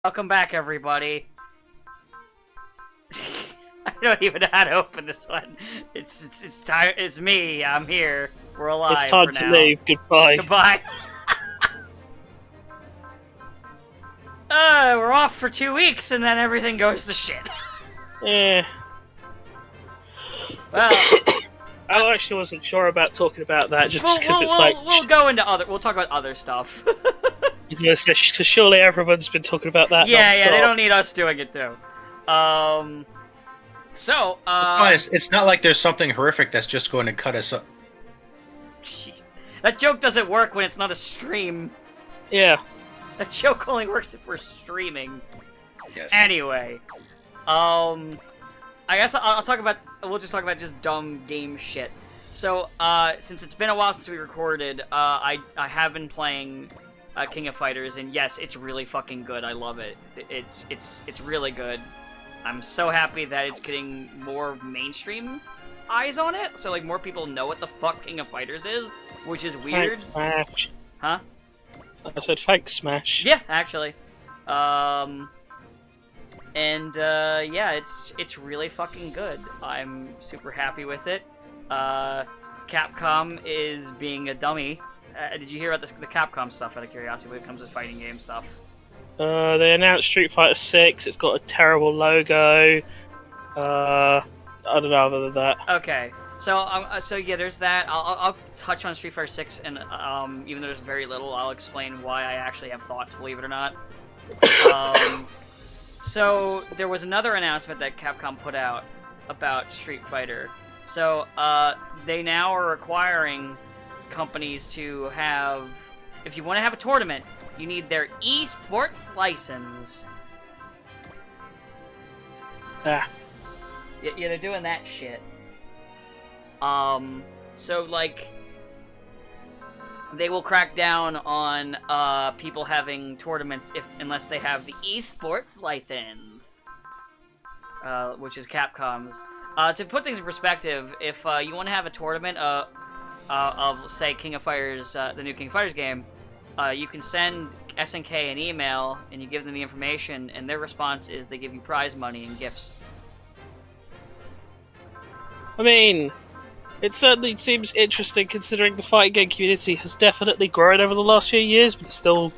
Welcome back, everybody. I don't even know how to open this one. It's me. I'm here. We're alive. It's time for to now. leave. Goodbye. Goodbye. We're off for 2 weeks, and then everything goes to shit. Yeah. Well, I actually wasn't sure about talking about that just because we'll go into other. We'll talk about other stuff. Because surely everyone's been talking about that. Yeah, non-stop. they don't need us doing it too. So, It's fine. It's not like there's something horrific that's just going to cut us up. jeez. That joke doesn't work when it's not a stream. Yeah. That joke only works if we're streaming. Yes. Anyway, I guess I'll talk about. We'll just talk about just dumb game shit. So, since it's been a while since we recorded, I have been playing King of Fighters, and yes, it's really fucking good. I love it. It's really good. I'm so happy that it's getting more mainstream eyes on it. So like more people know what the fuck King of Fighters is, which is weird. Thanks, Smash. Huh? I said thanks, Smash. Yeah, actually. Yeah, it's really fucking good. I'm super happy with it. Capcom is being a dummy. Did you hear about the Capcom stuff out of curiosity when it comes to fighting game stuff? They announced Street Fighter 6. It's got a terrible logo. I don't know other than that. Okay. So yeah, there's that. I'll touch on Street Fighter 6, and even though there's very little, I'll explain why I actually have thoughts, believe it or not. So there was another announcement that Capcom put out about Street Fighter. So they now are requiring companies to have, if you want to have a tournament, you need their esports license. Ah. Yeah, they're doing that shit. So like, they will crack down on people having tournaments unless they have the esports license, which is Capcom's. To put things in perspective, if you want to have a tournament of say King of Fighters, the new King of Fighters game, you can send SNK an email and you give them the information, and their response is they give you prize money and gifts. I mean, it certainly seems interesting considering the fighting game community has definitely grown over the last few years, but still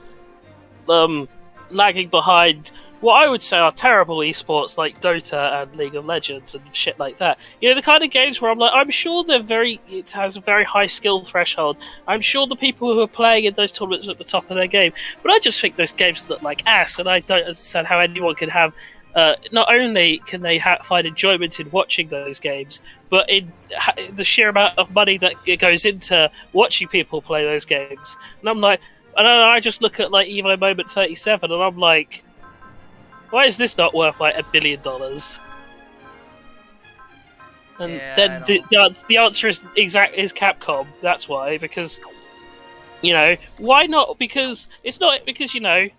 lagging behind what I would say are terrible esports like Dota and League of Legends and shit like that. You know, the kind of games where I'm sure it has a very high skill threshold. I'm sure the people who are playing in those tournaments are at the top of their game, but I just think those games look like ass, and I don't understand how anyone can have. Not only can they find enjoyment in watching those games, but in the sheer amount of money that goes into watching people play those games. And I'm like, I just look at like Evo Moment 37, and I'm like, why is this not worth like $1 billion? And Yeah, then the answer is Capcom. That's why, because why not? Because it's not because the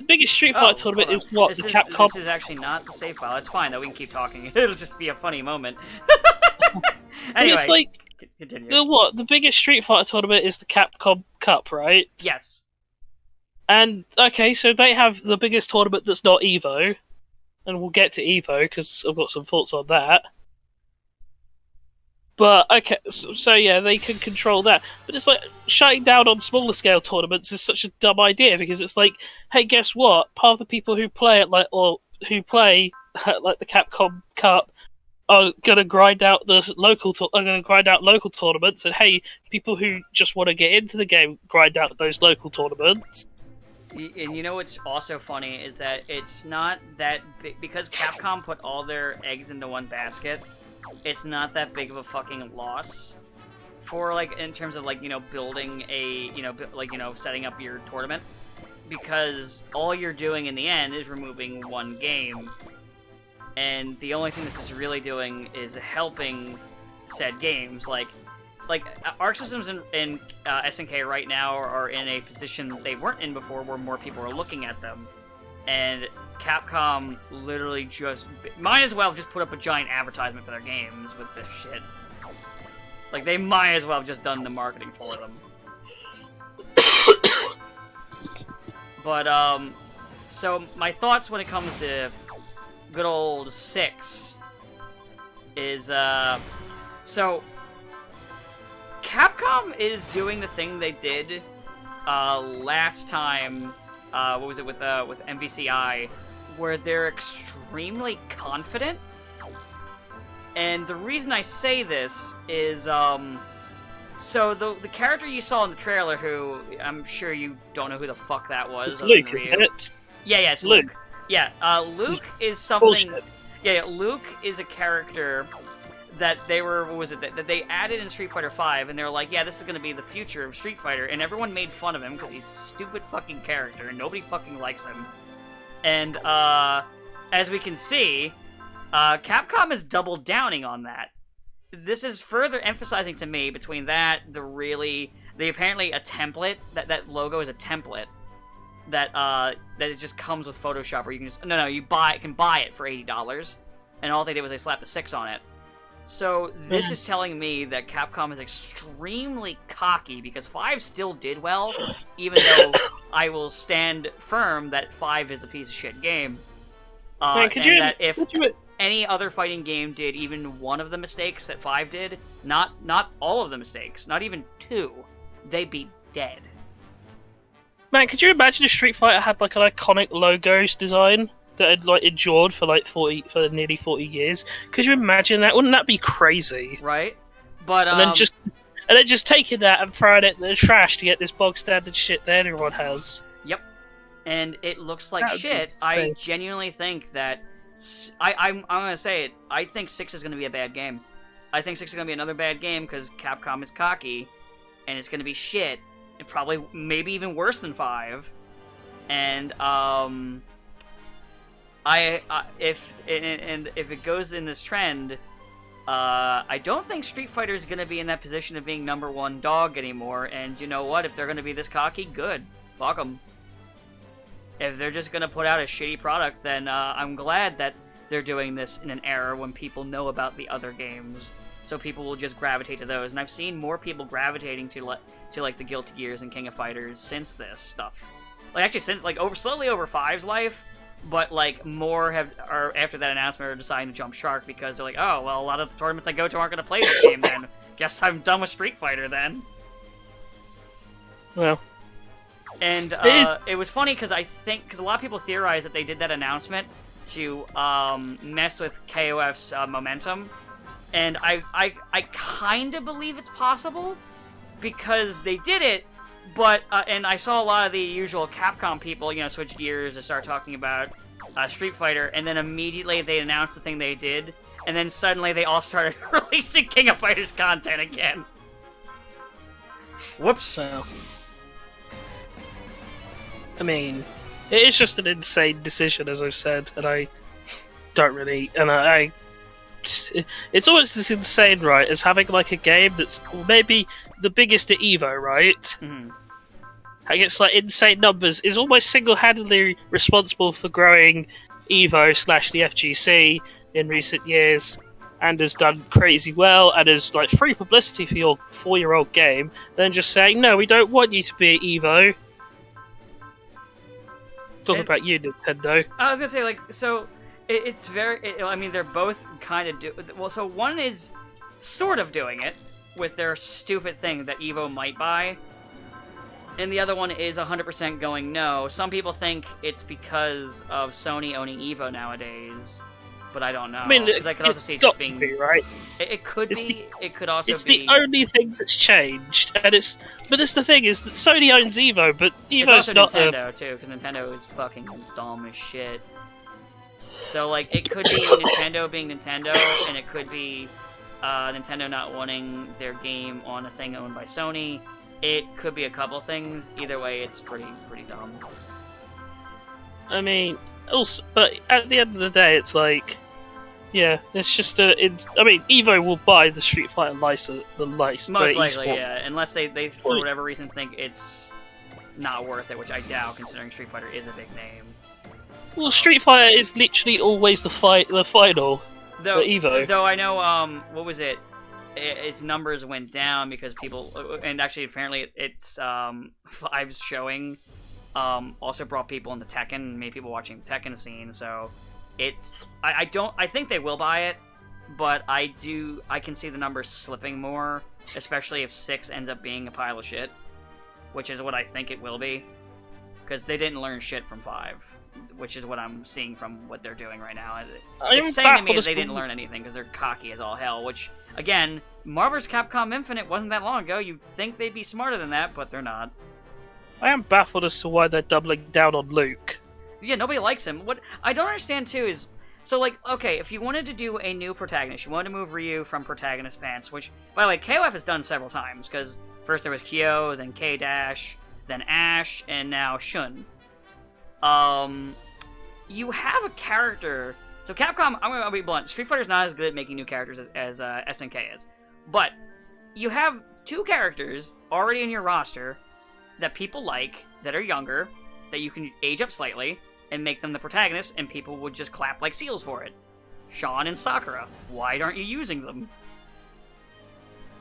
biggest Street Fighter tournament is what the Capcom. This is actually not the save file. It's fine though. We can keep talking. It'll just be a funny moment. Anyway, It's like continue. the biggest Street Fighter tournament is the Capcom Cup, right? Yes. And okay, so they have the biggest tournament that's not Evo, and we'll get to Evo because I've got some thoughts on that. But okay, so yeah, they can control that. But it's like shutting down on smaller scale tournaments is such a dumb idea because it's like, hey, guess what? Part of the people who play it who play like the Capcom Cup are gonna grind out local tournaments, and hey, people who just want to get into the game grind out those local tournaments. And you know what's also funny is that it's not that big, because Capcom put all their eggs into one basket. It's not that big of a fucking loss for like in terms of like building a setting up your tournament, because all you're doing in the end is removing one game, and the only thing this is really doing is helping said games like Arc Systems and SNK right now are in a position they weren't in before, where more people are looking at them, and Capcom literally just might as well just put up a giant advertisement for their games with this shit. Like, they might as well have just done the marketing for them. But so my thoughts when it comes to good old 6 is so Capcom is doing the thing they did last time. What was it with MVCI, where they're extremely confident. And the reason I say this is, so the character you saw in the trailer, who I'm sure you don't know who the fuck that was. It's Luke, isn't it? Yeah, it's Luke. Yeah, Luke is something. Bullshit. Yeah, Luke is a character that they were. What was it that they added in Street Fighter V, and they were like, yeah, this is gonna be the future of Street Fighter, and everyone made fun of him because he's a stupid fucking character, and nobody fucking likes him. And as we can see, Capcom is double downing on that. This is further emphasizing to me between that, apparently a template, that logo is a template that it just comes with Photoshop, where you can just, you can buy it for $80, and all they did was they slapped a 6 on it. So this is telling me that Capcom is extremely cocky, because 5 still did well, even though I will stand firm that 5 is a piece of shit game. That if any other fighting game did even one of the mistakes that 5 did, not all of the mistakes, not even 2, they'd be dead. Man, could you imagine if Street Fighter had like an iconic logos design that had like endured for like nearly 40 years? Could you imagine that? Wouldn't that be crazy? Right? But and then just taking that and throwing it in the trash to get this bog standard shit that everyone has. Yep. And it looks like shit. I genuinely think that I'm gonna say it. I think 6 is gonna be a bad game. I think 6 is gonna be another bad game because Capcom is cocky, and it's gonna be shit. And probably maybe even worse than 5. And if it goes in this trend, I don't think Street Fighter is gonna be in that position of being #1 dog anymore. And you know what? If they're gonna be this cocky, good. Fuck them. If they're just gonna put out a shitty product, then I'm glad that they're doing this in an era when people know about the other games, so people will just gravitate to those. And I've seen more people gravitating to like the Guilty Gears and King of Fighters since this stuff. Like actually since slowly over 5's life, but like more are after that announcement are deciding to jump shark because they're like, oh well, a lot of the tournaments I go to aren't gonna play this game then. Guess I'm done with Street Fighter then. Well. And it was funny because a lot of people theorize that they did that announcement to mess with KOF's momentum, and I kind of believe it's possible because they did it, but and I saw a lot of the usual Capcom people, switch gears and start talking about Street Fighter, and then immediately they announced the thing they did, and then suddenly they all started releasing King of Fighters content again. Whoops. I mean, it is just an insane decision, as I've said, and I don't really... And it's always this insane, right, as having, like, a game that's maybe the biggest at EVO, right? Mm-hmm. Against, like, insane numbers, is almost single-handedly responsible for growing EVO/the FGC in recent years, and has done crazy well, and has, like, free publicity for your 4-year-old game, then just saying, no, we don't want you to be at EVO. Talking about you, Nintendo. I was gonna say, so it's very. I mean, they're both kind of well. So one is sort of doing it with their stupid thing that Evo might buy, and the other one is 100% going no. Some people think it's because of Sony owning Evo nowadays, but I don't know. I mean, I could also see it got being, to be, right? It could be. It could also be. It's the only thing that's changed, but it's the thing is that Sony owns Evo, but Evo's it's also not Nintendo too, because Nintendo is fucking dumb as shit. So it could be Nintendo being Nintendo, and it could be Nintendo not wanting their game on a thing owned by Sony. It could be a couple things. Either way, it's pretty dumb. I mean, also, but at the end of the day, it's like. Yeah, it's just Evo will buy the Street Fighter license, most likely, yeah, unless they for whatever reason think it's not worth it, which I doubt, considering Street Fighter is a big name. Well, Street Fighter is literally always the final for Evo. Though I know, what was it? Its numbers went down because people, and actually apparently it's 5's showing Also brought people into Tekken, made people watching the Tekken scene. So I think they will buy it, but I can see the numbers slipping more, especially if 6 ends up being a pile of shit, which is what I think it will be, because they didn't learn shit from 5, which is what I'm seeing from what they're doing right now. It's saying to me that they didn't learn anything because they're cocky as all hell, which, again, Marvel vs. Capcom Infinite wasn't that long ago. You'd think they'd be smarter than that, but they're not. I am baffled as to why they're doubling down on Luke. Yeah, nobody likes him. What I don't understand, too, is... So, like, okay, if you wanted to do a new protagonist, you wanted to move Ryu from protagonist pants, which, by the way, KOF has done several times, because first there was Kyo, then K-Dash, then Ash, and now Shun. You have a character... So Capcom, I'm going to be blunt, Street Fighter's not as good at making new characters as SNK is. But, you have 2 characters already in your roster that people like, that are younger, that you can age up slightly, and make them the protagonists, and people would just clap like seals for it. Sean and Sakura. Why aren't you using them?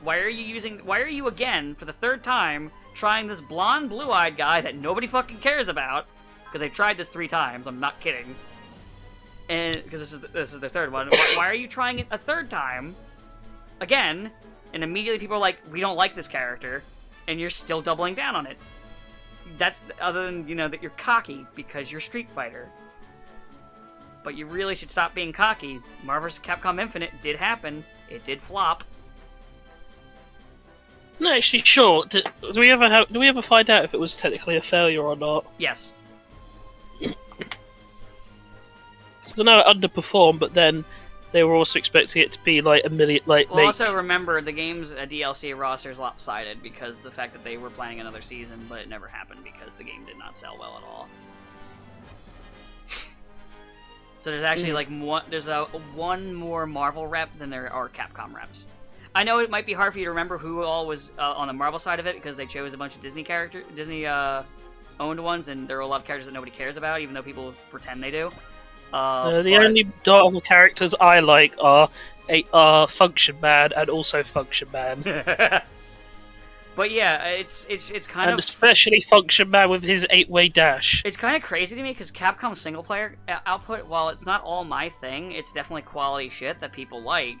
Why are you again, for the 3rd time, trying this blonde, blue-eyed guy that nobody fucking cares about? Because they've tried this 3 times, I'm not kidding. And, because this is the 3rd one. Why are you trying it a 3rd time? Again, and immediately people are like, we don't like this character, and you're still doubling down on it. That's other than, that you're cocky because you're Street Fighter. But you really should stop being cocky. Marvel vs. Capcom Infinite did happen. It did flop. No, actually, sure. Do we ever find out if it was technically a failure or not? Yes. I know it underperformed, but then they were also expecting it to be like a million. Well, also remember the game's DLC roster is lopsided because the fact that they were planning another season, but it never happened because the game did not sell well at all. So there's actually one more Marvel rep than there are Capcom reps. I know it might be hard for you to remember who all was on the Marvel side of it because they chose a bunch of Disney owned ones, and there are a lot of characters that nobody cares about, even though people pretend they do. The only Marvel characters I like are Function Man and also Function Man. But yeah, it's kind of... especially Function Man with his 8-way dash. It's kind of crazy to me because Capcom's single-player output, while it's not all my thing, it's definitely quality shit that people like.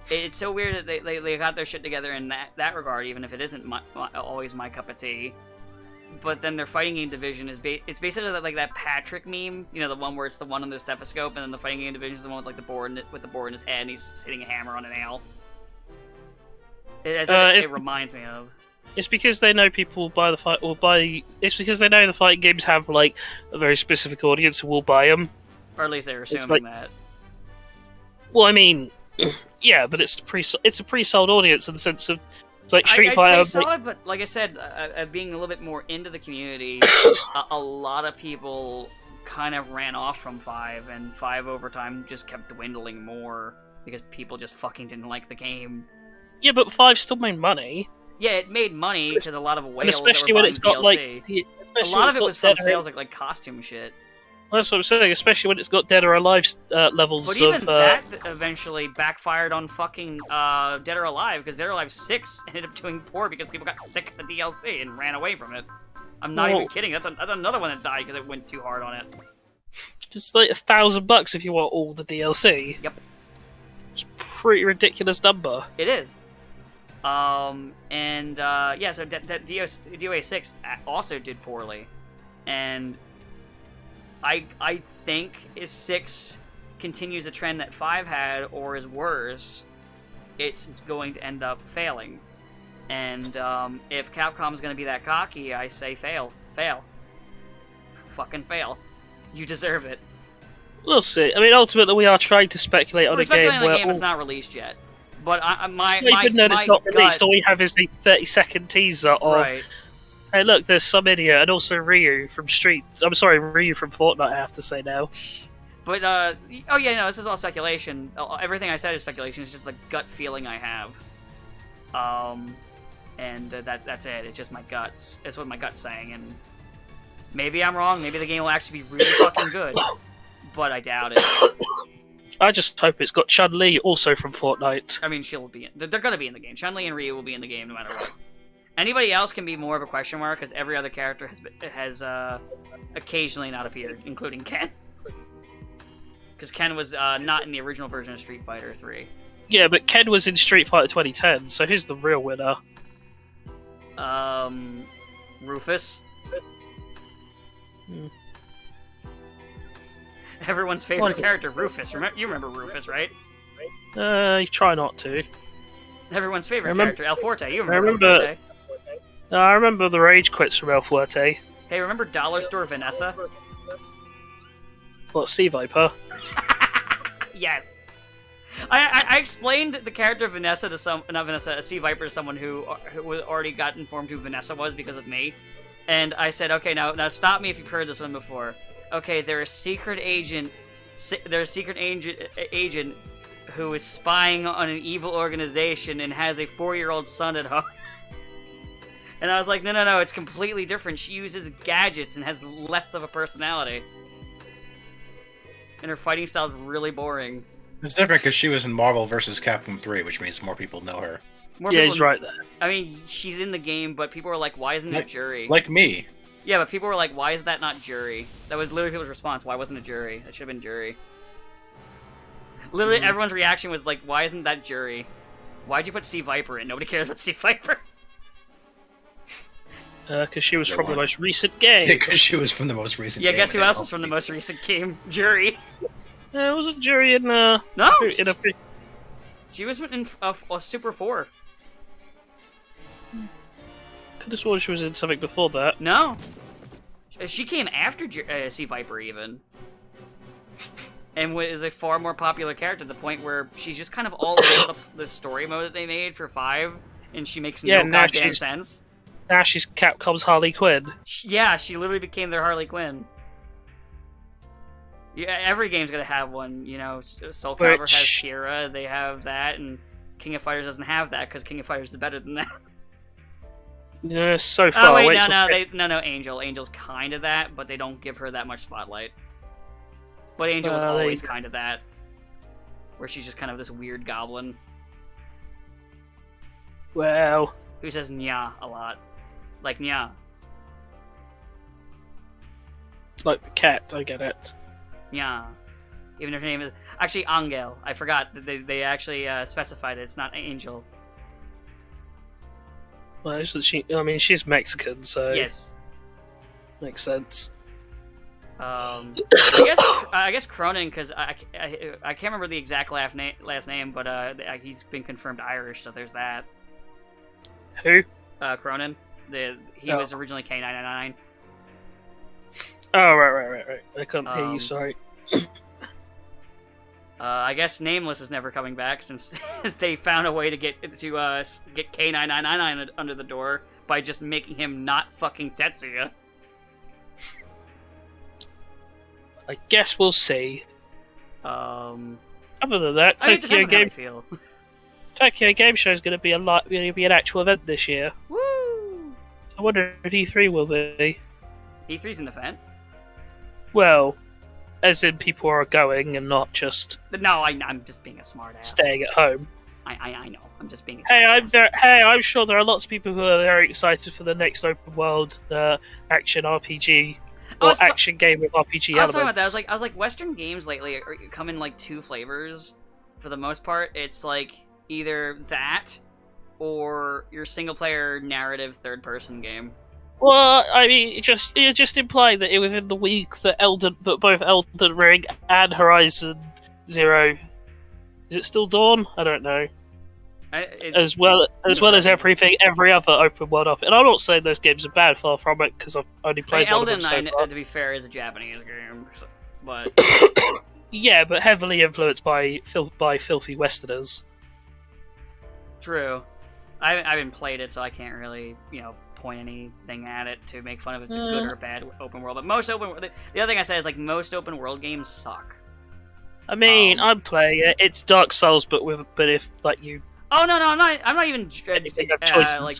It's so weird that they got their shit together in that regard, even if it isn't always my cup of tea. But then their fighting game division is it's basically like that Patrick meme, the one where it's the one on the stethoscope, and then the fighting game division is the one with the board in his head, and he's hitting a hammer on a nail. It reminds me of. It's because they know people will buy the fight It's because they know the fighting games have like a very specific audience who will buy them. Or at least they're assuming that. Well, I mean, yeah, but it's a pre-sold audience in the sense of. It's like Street Fighter. I'd say solid, but like I said, being a little bit more into the community, a lot of people kind of ran off from 5, and 5 over time just kept dwindling more because people just fucking didn't like the game. Yeah, but 5 still made money. Yeah, it made money because a lot of whales especially that were when it's got DLC. A lot of it was from sales like costume shit. Well, that's what I'm saying, especially when it's got Dead or Alive levels but of... But even that eventually backfired on fucking Dead or Alive, because Dead or Alive 6 ended up doing poor because people got sick of the DLC and ran away from it. I'm not even kidding, that's another one that died because it went too hard on it. Just like $1,000 if you want all the DLC. Yep. It's a pretty ridiculous number. It is. Yeah, so DOA 6 also did poorly. And... I think if 6 continues a trend that 5 had, or is worse, it's going to end up failing. And if Capcom's going to be that cocky, I say fail. Fail. Fucking fail. You deserve it. We'll see. I mean, ultimately, we are trying to speculate on a game where... the game is not released yet. But it's not released. All we have is a 30-second teaser of... Right. Hey, look, there's some idiot, and also Ryu from Ryu from Fortnite, I have to say now. But, this is all speculation. Everything I said is speculation. It's just the gut feeling I have. That's it. It's just my guts. It's what my gut's saying, and maybe I'm wrong. Maybe the game will actually be really fucking good. But I doubt it. I just hope it's got Chun-Li, also from Fortnite. I mean, she'll be in. They're gonna be in the game. Chun-Li and Ryu will be in the game no matter what. Anybody else can be more of a question mark because every other character has occasionally not appeared, including Ken. Because Ken was not in the original version of Street Fighter 3. Yeah, but Ken was in Street Fighter 2010, so who's the real winner? Rufus. Hmm. Everyone's favorite character, Rufus. You remember Rufus, right? You try not to. Everyone's favorite character, El Forte. You remember El Forte? I remember the rage quits from El Fuerte. Hey, remember Dollar Store Vanessa? What, Sea Viper? Yes. I explained the character of Vanessa to Sea Viper to someone who already got informed who Vanessa was because of me. And I said, okay, now stop me if you've heard this one before. Okay, there's a secret agent who is spying on an evil organization and has a 4-year-old son at home. And I was like, no, it's completely different. She uses gadgets and has less of a personality. And her fighting style is really boring. It's different because she was in Marvel vs. Capcom 3, which means more people know her. He's right there. I mean, she's in the game, but people were like, why isn't it Jury? Like me. Yeah, but people were like, why is that not Jury? That was literally people's response. Why wasn't it Jury? That should have been Jury. Literally, everyone's reaction was like, why isn't that Jury? Why'd you put Sea Viper in? Nobody cares about Sea Viper. Because she was from the most recent game. Because she was from the most recent game. Yeah, guess who else was from the most recent game? Jury. Wasn't Jury in No! in a... She was in Super 4. Could have sworn she was in something before that. No. She came after Sea Viper, even. And is a far more popular character to the point where she's just kind of all over the story mode that they made for 5, and she makes no goddamn sense. Now she's Capcom's Harley Quinn. Yeah, she literally became their Harley Quinn. Yeah, every game's gonna have one, you know. Soul Calibur has Kira, they have that, and King of Fighters doesn't have that because King of Fighters is better than that. Yeah, so far. Oh wait, no, Angel. Angel's kind of that, but they don't give her that much spotlight. But Angel was always kind of that, where she's just kind of this weird goblin. Well, who says "nya" a lot, like "nya." Like the cat, I get it. Yeah, even if her name is actually Angel. I forgot that they actually specified it. It's not Angel. Well, isn't she? I mean, she's Mexican, so yes, makes sense. I guess Cronin, because I can't remember the exact last name, but he's been confirmed Irish, so there's that. Who? Cronin. He was originally K999. Oh, right. I couldn't hear you, sorry. I guess Nameless is never coming back since they found a way to get K999 under the door by just making him not fucking Tetsuya. I guess we'll see. Other than that, Tokyo Game Show is going to be an actual event this year. Woo! I wonder if E3 will be. E3's an event? Well, as in people are going and not just. No, I'm just being a smartass. Staying at home. I know. I'm just being. I'm sure there are lots of people who are very excited for the next open world action RPG. Or action game with RPG elements. I was talking about that. I was like, Western games lately come in like 2 flavors. For the most part, it's like either that or your single-player narrative third-person game. Well, I mean, it just implied that within the week that both Elden Ring and Horizon Zero, is it still Dawn? I don't know. As well as every other open world up, and I'm not saying those games are bad, far from it, because I've only played one of them so far. To be fair, is a Japanese game, but yeah, but heavily influenced by filthy Westerners. True, I haven't played it, so I can't really point anything at it to make fun of it's a good or bad open world. But the other thing I said is like most open world games suck. I mean, I'm playing it. It's Dark Souls, but if like you. Oh no! I'm not even like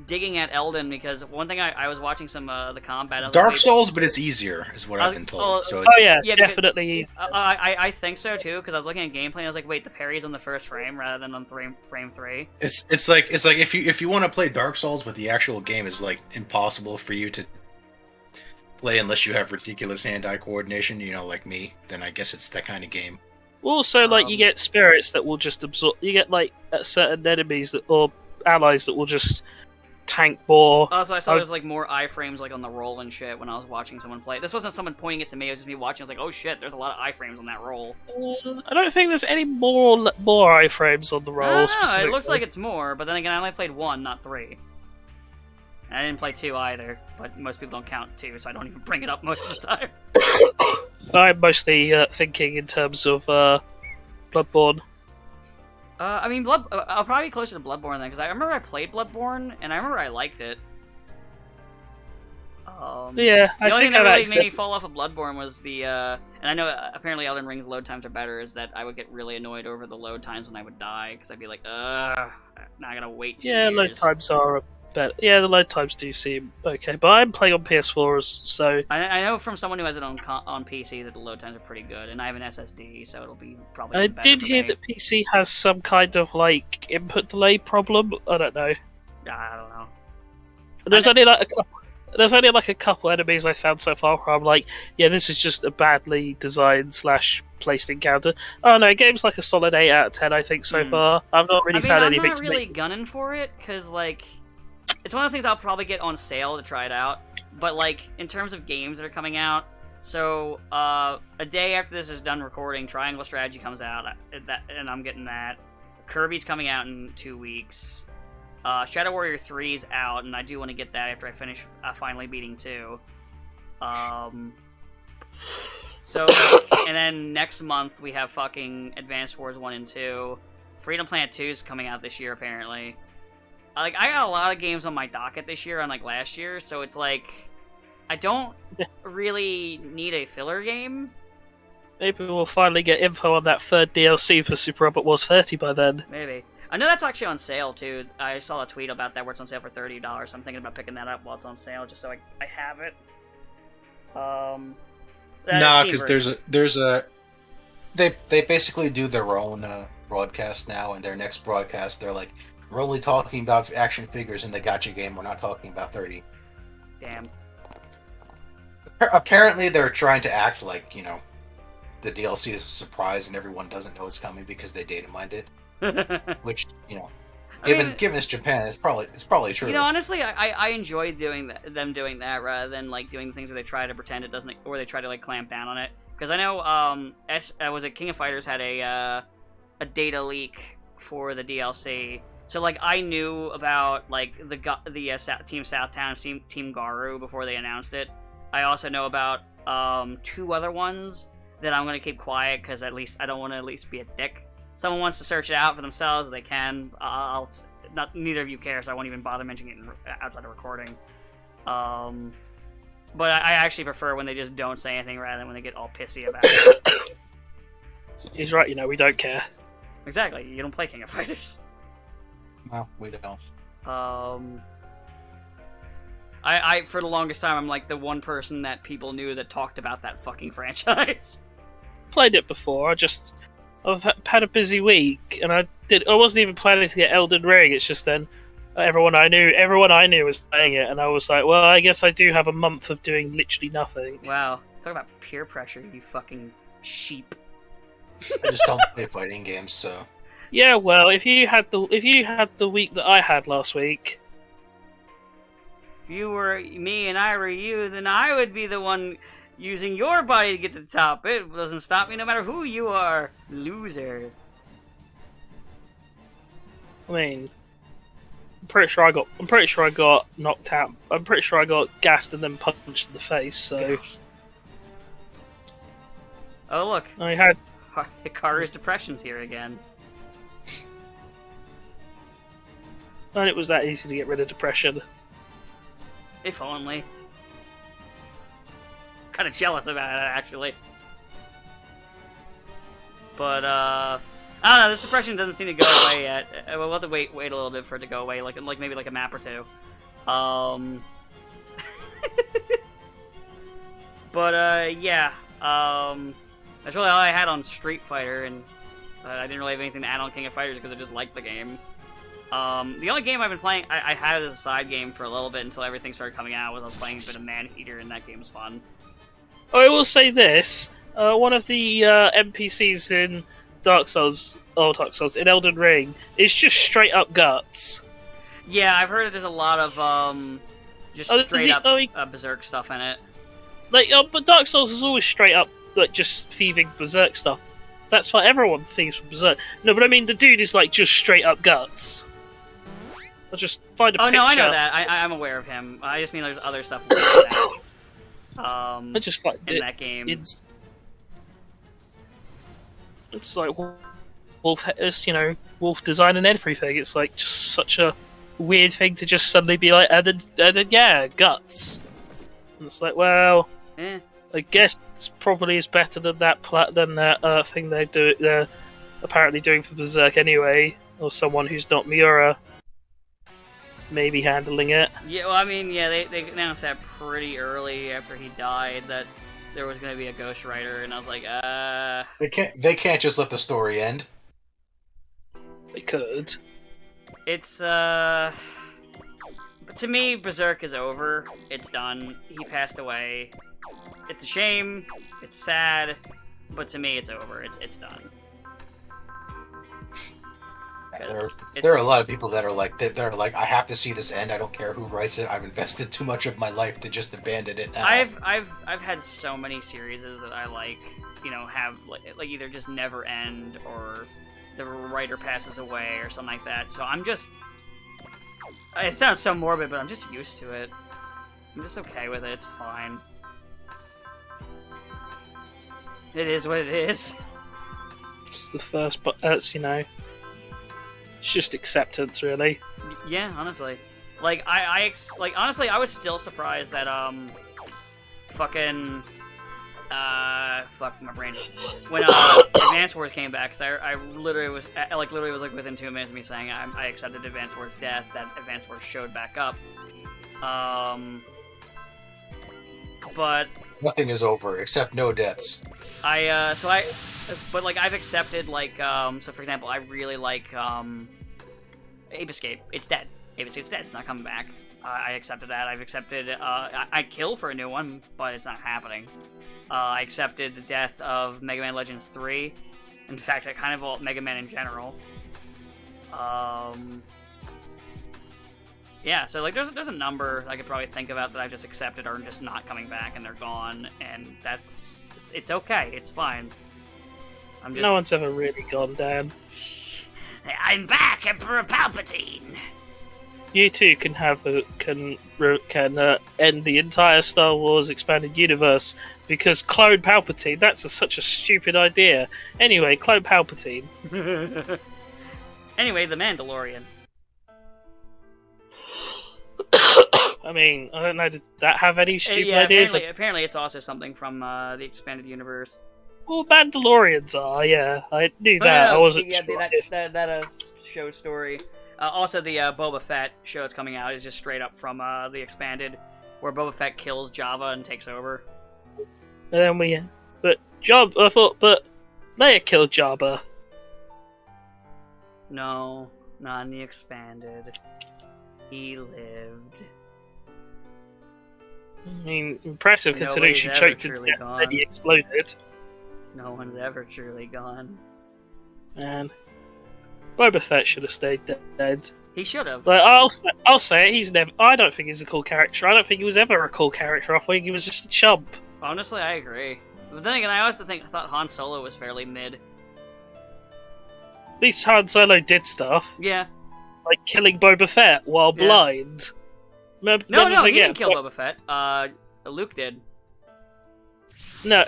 digging at Elden because one thing I was watching some the combat. I was like, Dark wait, Souls, but it's easier, is what I I've was- been oh, told. So Oh it's, yeah, Yeah, because- definitely easy. I think so too because I was looking at gameplay and I was like, wait, the parry's on the first frame rather than on frame 3. it's like if you want to play Dark Souls, but the actual game is like impossible for you to play unless you have ridiculous hand-eye coordination, you know, like me, then I guess it's that kind of game. Also, like you Um, get spirits that will just absorb. You get like certain enemies that or allies that will just tank more. Also, I saw I- there was like more iframes like on the roll and shit when I was watching someone play. This wasn't someone pointing it to me; it was just me watching. I was like, oh shit, there's a lot of iframes on that roll. I don't think there's any more iframes on the I roll. don't know, it specifically. looks like it's more, but then again, I only played 1, not 3. And I didn't play 2 either, but most people don't count 2, so I don't even bring it up most of the time. I'm mostly thinking in terms of Bloodborne. I mean, I'll probably be closer to Bloodborne then, because I remember I played Bloodborne, and I remember I liked it. Yeah, The I only thing think that I've really actually. made me fall off of Bloodborne was the, and I know apparently Elden Ring's load times are better, is that I would get really annoyed over the load times when I would die, because I'd be like, now I gotta wait 2 Yeah, years. load times are better. Yeah, the load times do seem okay, but I'm playing on PS4, so I know from someone who has it on PC that the load times are pretty good, and I have an SSD, so it'll be probably I even better did for hear me. that PC has some kind of like input delay problem. I don't know. I don't know. There's only like a couple. There's only like a couple enemies I found so far where I'm like, yeah, this is just a badly designed / placed encounter. Oh no, game's like a solid 8 out of 10, I think so Hmm. far. I've not really I mean, found I'm anything not to really make. gunning for it, because, like, it's one of those things I'll probably get on sale to try it out, but, like, in terms of games that are coming out, so, a day after this is done recording, Triangle Strategy comes out, and I'm getting that. Kirby's coming out in 2 weeks. Shadow Warrior 3 is out, and I do want to get that after I finish finally beating 2. So, and then next month we have fucking Advanced Wars 1 and 2. Freedom Planet 2 is coming out this year, apparently. Like, I got a lot of games on my docket this year, unlike last year, so it's like, I don't really need a filler game. Maybe we'll finally get info on that third DLC for Super Robot Wars 30 by then. Maybe. I know that's actually on sale, too. I saw a tweet about that where it's on sale for $30, so I'm thinking about picking that up while it's on sale, just so I have it. Nah, because there's a they basically do their own broadcast now, and their next broadcast they're like, we're only talking about action figures in the gacha game. We're not talking about 30. Damn. Apparently, they're trying to act like, you know, the DLC is a surprise and everyone doesn't know it's coming because they data mined it. Which, you know, given it's Japan, it's probably true. You know, honestly, I enjoy doing them doing that rather than like doing the things where they try to pretend it doesn't, or they try to like clamp down on it. Because I know, was it King of Fighters had a data leak for the DLC, so like I knew about like the Team Southtown, Team Garu before they announced it. I also know about 2 other ones that I'm gonna keep quiet because at least I don't want to at least be a dick. Someone wants to search it out for themselves, they can. Neither of you care, so I won't even bother mentioning it outside of recording. But I actually prefer when they just don't say anything rather than when they get all pissy about it. He's right, you know, we don't care. Exactly, you don't play King of Fighters. No, we don't. I for the longest time, I'm like the one person that people knew that talked about that fucking franchise. Played it before, I've had a busy week, and I wasn't even planning to get Elden Ring. It's just then everyone I knew was playing it, and I was like, well, I guess I do have a month of doing literally nothing. Wow, talk about peer pressure, you fucking sheep. I just don't play fighting games, so. Yeah, well, if you had the week that I had last week, If you were me and I were you, then I would be the one using your body to get to the top. It doesn't stop me no matter who you are, loser. I mean, I'm pretty sure I got knocked out. I'm pretty sure I got gassed and then punched in the face. So Oh look, I had. Hikaru's depression's here again. And it was that easy to get rid of depression. If only. Kind of jealous about it, actually. But, I don't know, this depression doesn't seem to go away yet. We'll have to wait a little bit for it to go away, like maybe like a map or 2. But yeah, that's really all I had on Street Fighter, and I didn't really have anything to add on King of Fighters because I just liked the game. The only game I've been playing, I had it as a side game for a little bit until everything started coming out, was I was playing a bit of Maneater, and that game was fun. I will say this, one of the NPCs in Dark Souls, in Elden Ring, is just straight up guts. Yeah, I've heard that there's a lot of, just straight up Berserk stuff in it. Like, but Dark Souls is always straight up, like, just thieving Berserk stuff. That's why everyone thieves from Berserk. No, but I mean, the dude is, like, just straight up guts. I'll just find a picture. Oh, no, I know that. I'm aware of him. I just mean there's other stuff I just find in that game. It's like Wolf, Wolf design and everything. It's, like, just such a weird thing to just suddenly be like, and then yeah, guts. And it's like, well... I guess it's probably is better than that thing they're apparently doing for Berserk anyway, or someone who's not Miura maybe handling it. Yeah, well, I mean, yeah, they announced that pretty early after he died that there was going to be a ghostwriter, and I was like, They can't just let the story end. They could. It's to me, Berserk is over. It's done. He passed away. It's a shame. It's sad. But to me, it's over. It's done. There are a lot of people that are like, I have to see this end. I don't care who writes it. I've invested too much of my life to just abandon it now. I've had so many series that I like, have like either just never end or the writer passes away or something like that. So I'm just. It sounds so morbid, but I'm just used to it. I'm just okay with it. It's fine. It is what it is. It's the first, but it's it's just acceptance, really. Yeah, honestly, like honestly, I was still surprised that fuck my brain. When Advance Wars came back, because I literally was within 2 minutes of me saying I accepted Advance Wars' death. That Advance Wars showed back up. But nothing is over except no deaths. But I've accepted so for example, I really like Ape Escape. It's dead. Ape Escape's dead. It's not coming back. I accepted that. I've accepted. I'd kill for a new one, but it's not happening. I accepted the death of Mega Man Legends 3. In fact, I kind of want Mega Man in general. Yeah, so there's a number I could probably think about that I just accepted are just not coming back and they're gone, and it's okay. It's fine. No one's ever really gone, Dan. I'm back, Emperor Palpatine. You too can end the entire Star Wars expanded universe because clone Palpatine. That's such a stupid idea. Anyway, clone Palpatine. Anyway, the Mandalorian. I mean, I don't know. Did that have any stupid ideas? Apparently, it's also something from the expanded universe. Well, Mandalorians are. Yeah, I knew that. No, I wasn't yeah, sure. That show story. Also, the Boba Fett show that's coming out is just straight up from the expanded, where Boba Fett kills Jabba and takes over. And then but Leia killed Jabba. No, not in the expanded. He lived. I mean, impressive considering she choked to death and then he exploded. No one's ever truly gone. Man, Boba Fett should have stayed dead. He should have. Like, I'll say it. He's never. I don't think he's a cool character. I don't think he was ever a cool character. I think he was just a chump. Honestly, I agree. But then again, I thought Han Solo was fairly mid. At least Han Solo did stuff. Yeah. Like killing Boba Fett while blind. No, he didn't kill Boba Fett. Luke did. No,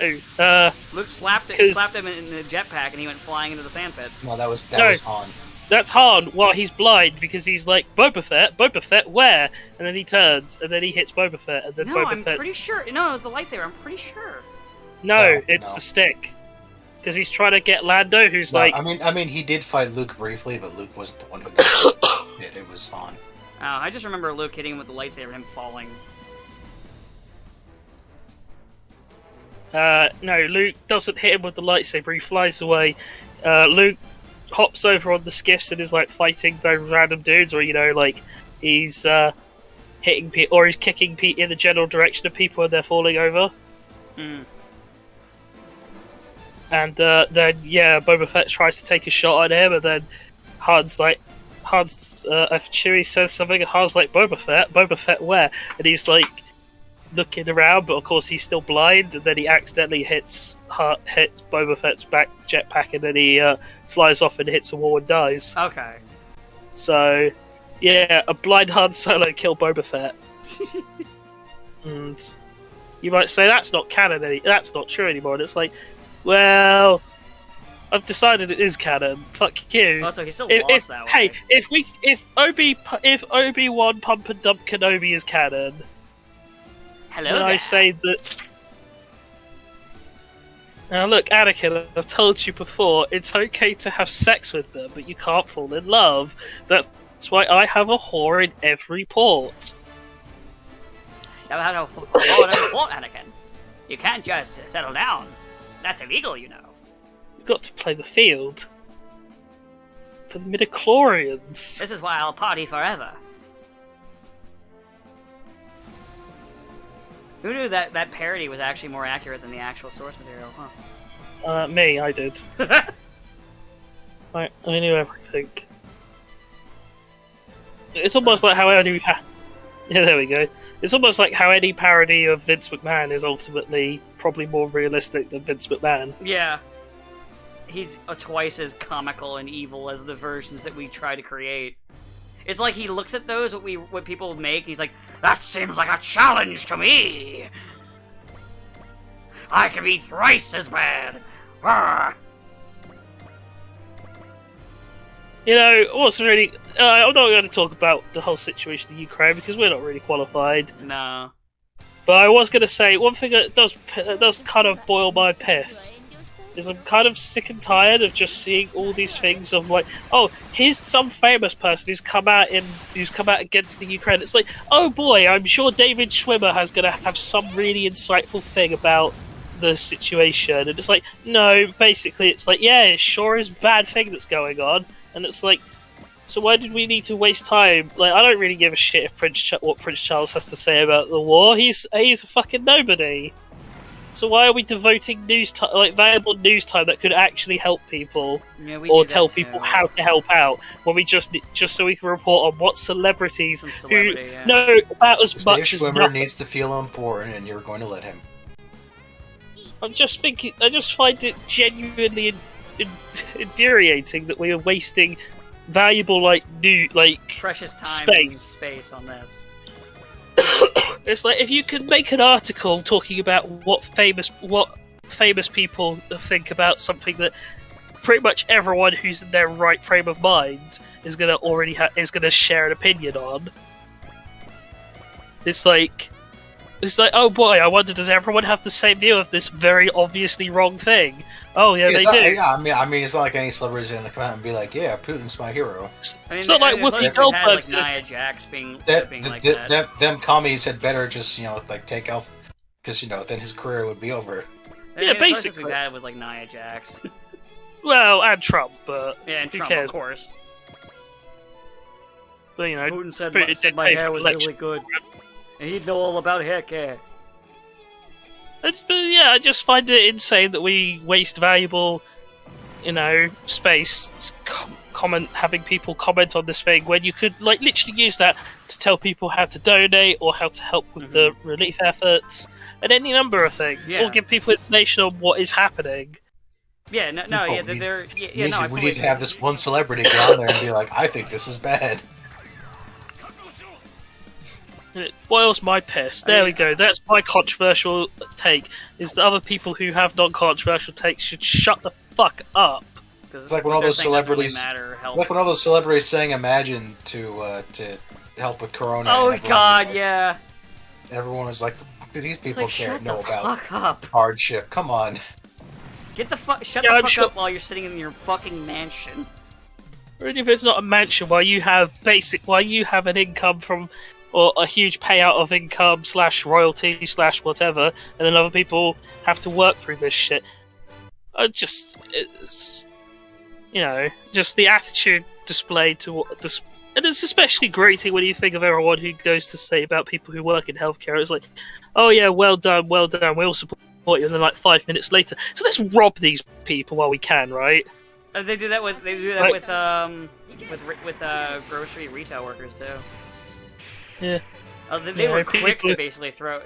Luke slapped him in the jetpack and he went flying into the sand pit. No, that was Han. That's Han while he's blind because he's like, Boba Fett, where? And then he turns and then he hits Boba Fett and then Boba Fett... I'm pretty sure. No, it was the lightsaber. I'm pretty sure. No, it's the stick. Because he's trying to get Lando, who's like... I mean, he did fight Luke briefly, but Luke wasn't the one who got it. It was Han. I just remember Luke hitting him with the lightsaber and him falling. No, Luke doesn't hit him with the lightsaber. He flies away. Luke hops over on the skiffs and is like fighting those random dudes, or like he's hitting people, or he's kicking people in the general direction of people when they're falling over. Mm. And then Boba Fett tries to take a shot at him, and then if Chewie says something, and Han's like, Boba Fett where? And he's like looking around, but of course he's still blind, and then he accidentally hits Boba Fett's back jetpack, and then he flies off and hits a wall and dies. Okay. So, yeah, a blind Han Solo killed Boba Fett. And you might say that's not canon, that's not true anymore, and it's like, well, I've decided it is canon. Fuck you. Also, he still lost that way. Hey, if Obi-Wan Pump and Dump Kenobi is canon, hello then there. I say that. Now look, Anakin, I've told you before, it's okay to have sex with them, but you can't fall in love. That's why I have a whore in every port. Never had a thought, Anakin. You can't just settle down. That's illegal, you know. You've got to play the field. For the midichlorians. This is why I'll party forever. Who knew that parody was actually more accurate than the actual source material, huh? Me, I did. I knew everything. It's almost like how any... Yeah, there we go. It's almost like how any parody of Vince McMahon is ultimately probably more realistic than Vince McMahon. Yeah. He's twice as comical and evil as the versions that we try to create. It's like he looks at those, what people make, and he's like, that seems like a challenge to me! I can be thrice as bad! Arrgh. What's really... I'm not going to talk about the whole situation in Ukraine, because we're not really qualified. No. But I was going to say, one thing that does kind of boil my piss is I'm kind of sick and tired of just seeing all these things of like, oh, here's some famous person who's come out against the Ukraine. It's like, oh boy, I'm sure David Schwimmer is going to have some really insightful thing about the situation. And it's like, no, basically it's like, yeah, it sure is a bad thing that's going on. And it's like, so why did we need to waste time? Like, I don't really give a shit if what Prince Charles has to say about the war. He's a fucking nobody. So why are we devoting valuable news time that could actually help people, or tell people how to help out, when we just so we can report on what celebrities who know about as much as Schwimmer needs to feel important, and you're going to let him. I just find it genuinely infuriating that we are wasting valuable precious time space and space on this. It's like, if you can make an article talking about what famous people think about something that pretty much everyone who's in their right frame of mind is gonna share an opinion on. It's like, oh boy, I wonder, does everyone have the same view of this very obviously wrong thing? Oh yeah, they do. Yeah, I mean, it's not like any celebrity's gonna come out and be like, "Yeah, Putin's my hero." It's not like Whoopi Goldberg's Nia Jax being like that. Them commies had better just take off, because then his career would be over. Yeah, the basically. We've had was like Nia Jax. Well, and Trump, but yeah, and who Trump, cares? of course. But Putin said my hair was really good, and he'd know all about hair care. I just find it insane that we waste valuable, space having people comment on this thing when you could literally use that to tell people how to donate or how to help with the relief efforts and any number of things, or give people information on what is happening. Yeah, We need to have this one celebrity go on there and be like, I think this is bad. It boils my piss. There we go. That's my controversial take. Is that other people who have non-controversial takes should shut the fuck up. It's like when all those celebrities, saying "Imagine" to help with Corona. Oh god, yeah. Everyone was like, "Do these people know about fuck up. hardship? Come on." Shut the fuck up while you're sitting in your fucking mansion. Or even if it's not a mansion, while you have an income from, or a huge payout of income / royalty / whatever, and then other people have to work through this shit. It's just the attitude displayed to this, and it's especially grating when you think of everyone who goes to say about people who work in healthcare. It's like, oh yeah, well done, we'll support you, and then like 5 minutes later, so let's rob these people while we can, right? They do that with grocery retail workers too. Yeah. They were quick to basically throw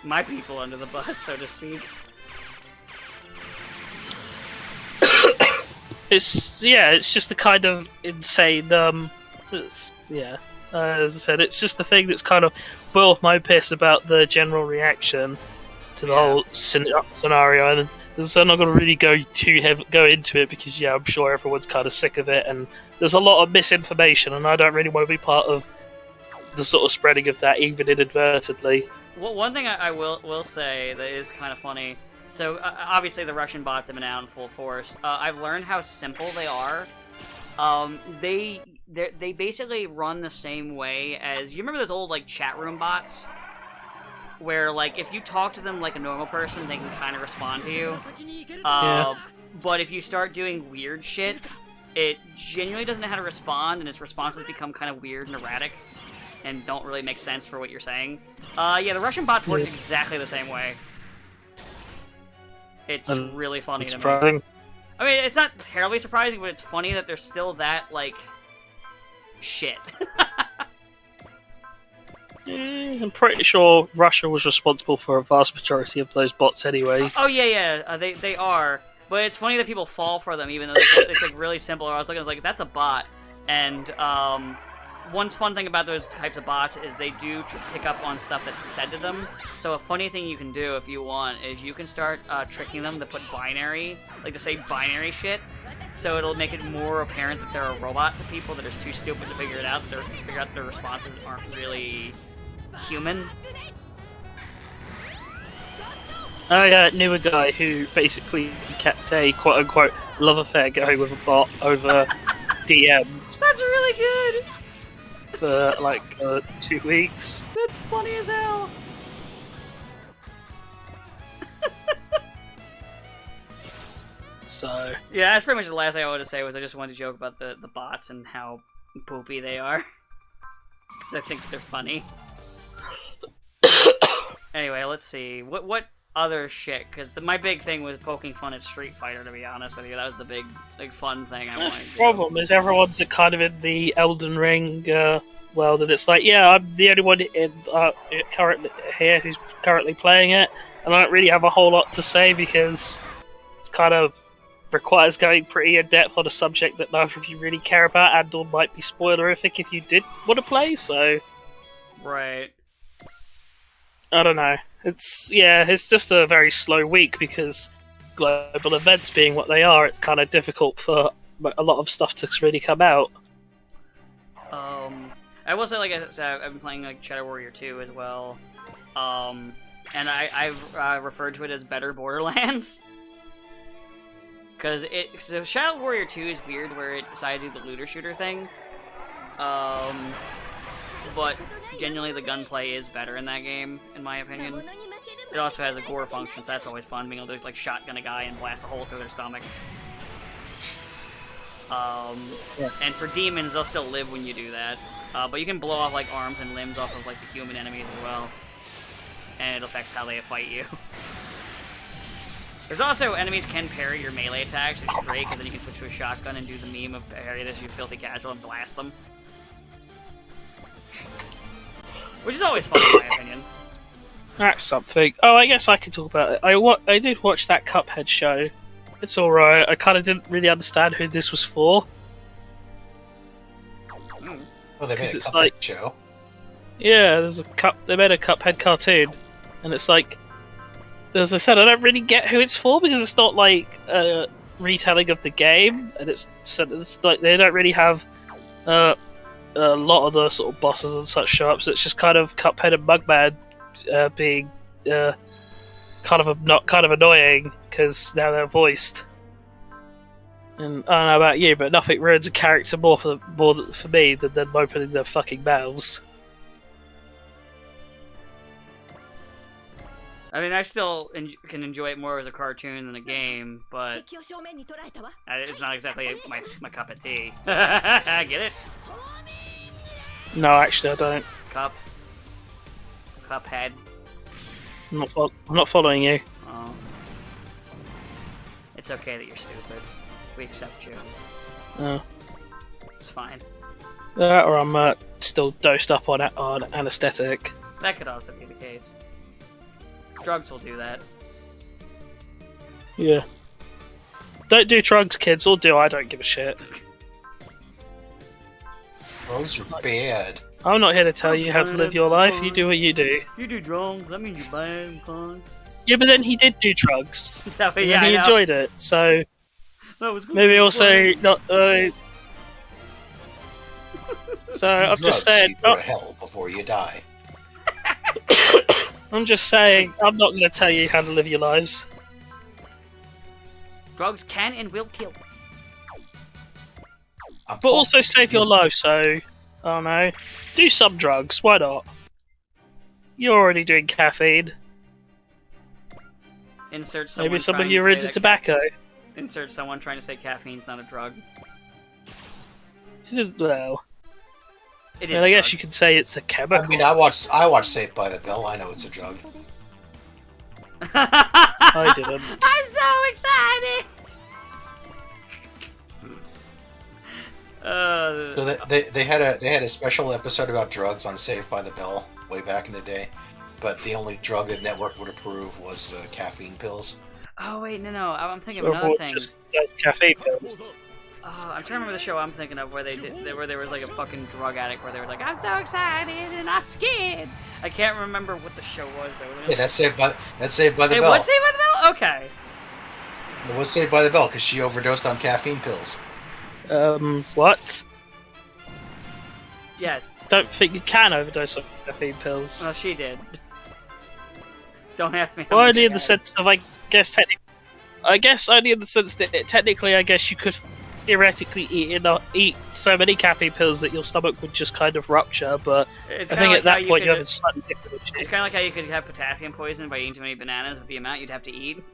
my people under the bus, so to speak. It's just the kind of insane. As I said, it's just the thing that's kind of boiled my piss about the general reaction to the whole scenario. And so I'm not going to really go into it because I'm sure everyone's kind of sick of it, and there's a lot of misinformation, and I don't really want to be part of the sort of spreading of that, even inadvertently. Well, one thing I will say that is kind of funny. So obviously the Russian bots have been out in full force. I've learned how simple they are. They basically run the same way as, you remember those old like chat room bots, where like if you talk to them like a normal person, they can kind of respond to you. But if you start doing weird shit, it genuinely doesn't know how to respond, and its responses become kind of weird and erratic, and don't really make sense for what you're saying. The Russian bots work exactly the same way. It's really funny to me. I mean, it's not terribly surprising, but it's funny that they're still that, like, shit. I'm pretty sure Russia was responsible for a vast majority of those bots anyway. Oh, yeah. They are. But it's funny that people fall for them, even though it's like, really simple. I was looking, like, that's a bot. And, one fun thing about those types of bots is they do pick up on stuff that's said to them. So a funny thing you can do if you want is you can start tricking them to put binary, like to say binary shit. So it'll make it more apparent that they're a robot to people that are too stupid to figure it out. Figure out their responses aren't really human. I knew a guy who basically kept a quote-unquote love affair going with a bot over DMs. That's really good! For like 2 weeks. That's funny as hell. So yeah, that's pretty much the last thing I wanted to say. Was I just wanted to joke about the bots and how poopy they are, because I think they're funny. Anyway, let's see what other shit, because my big thing was poking fun at Street Fighter, to be honest with you. That was the big fun thing I wanted to do. The problem is everyone's kind of in the Elden Ring world, and it's like, I'm the only one currently here who's currently playing it, and I don't really have a whole lot to say because it kind of requires going pretty in-depth on a subject that neither of you really care about, and or might be spoilerific if you did want to play, so... Right. I don't know. It's just a very slow week because global events being what they are, it's kind of difficult for a lot of stuff to really come out. I will say, like I said, I've been playing like Shadow Warrior 2 as well, and I've referred to it as better Borderlands, because so Shadow Warrior 2 is weird where it decided to do the looter shooter thing, but genuinely the gunplay is better in that game, in my opinion. It also has a gore function, so that's always fun, being able to like shotgun a guy and blast a hole through their stomach. And for demons, they'll still live when you do that, but you can blow off like arms and limbs off of like the human enemies as well, and it affects how they fight you. There's also enemies can parry your melee attacks, which is great, because then you can switch to a shotgun and do the meme of parry this, you filthy casual, and blast them. Which is always fun, in my opinion. That's something. Oh, I guess I could talk about it. I did watch that Cuphead show. It's alright. I kind of didn't really understand who this was for. Well, they made a Cuphead show. Yeah, they made a Cuphead cartoon, and it's like, as I said, I don't really get who it's for because it's not like a retelling of the game, and it's like they don't really have a lot of the sort of bosses and such show up. So it's just kind of Cuphead and Mugman being kind of annoying because now they're voiced. And I don't know about you, but nothing ruins a character more for me than them opening their fucking mouths. I mean, I still can enjoy it more as a cartoon than a game, but it's not exactly my cup of tea. Get it? No, actually, I don't. Cuphead. I'm not following you. Oh. It's okay that you're stupid. We accept you. Oh. It's fine. Or I'm still dosed up on anesthetic. That could also be the case. Drugs will do that. Yeah. Don't do drugs, kids, or do I don't give a shit. Drugs are bad. I'm not here to tell you how to live your life. You do what you do. You do drugs, that means you're bad, con. Yeah, but then he did do drugs. Yeah, but And yeah, he I know. enjoyed it, so That was good. maybe also not. So I'm Drugs, just saying. you go to hell before you die. I'm just saying. I'm not going to tell you how to live your lives. Drugs can and will kill. But also save your life, so I don't know. Do some drugs, why not? You're already doing caffeine. Insert someone Maybe some of trying you to are say into that tobacco. Insert someone trying to say caffeine's not a drug. It is, well, It is. and I guess you could say it's a chemical. I mean, I watch Saved by the Bell. I know it's a drug. I didn't. I'm so excited! So they had a special episode about drugs on Saved by the Bell way back in the day, but the only drug the network would approve was caffeine pills. Oh wait, no, I'm thinking So of another what, thing. just does caffeine pills. I'm trying to remember the show I'm thinking of where where there was like a fucking drug addict where they were like, I'm so excited and I'm scared. I can't remember what the show was though. Yeah, that's Saved by the It Bell. was Saved by the Bell? Okay. It was Saved by the Bell because she overdosed on caffeine pills. What? Yes. Don't think you can overdose on caffeine pills. Well, she did. Don't ask me how Well, much only she in the had. sense of, I guess only in the sense that technically, I guess you could theoretically eat so many caffeine pills that your stomach would just kind of rupture. But It's I kinda think like at that how point you could- have a slightly different It's shit. kind of like how you could have potassium poison by eating too many bananas with the amount you'd have to eat.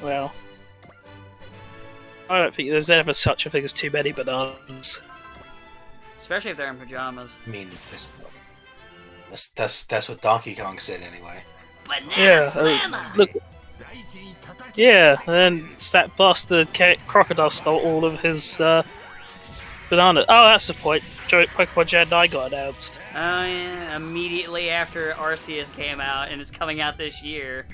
Well, I don't think there's ever such a thing as too many bananas. Especially if they're in pajamas. I mean, that's what Donkey Kong said anyway. Banana Yeah, slammer! look. Yeah, and then that bastard crocodile stole all of his bananas. Oh, that's the point. Pokemon Gen 9 got announced. Oh yeah, immediately after Arceus came out, and it's coming out this year.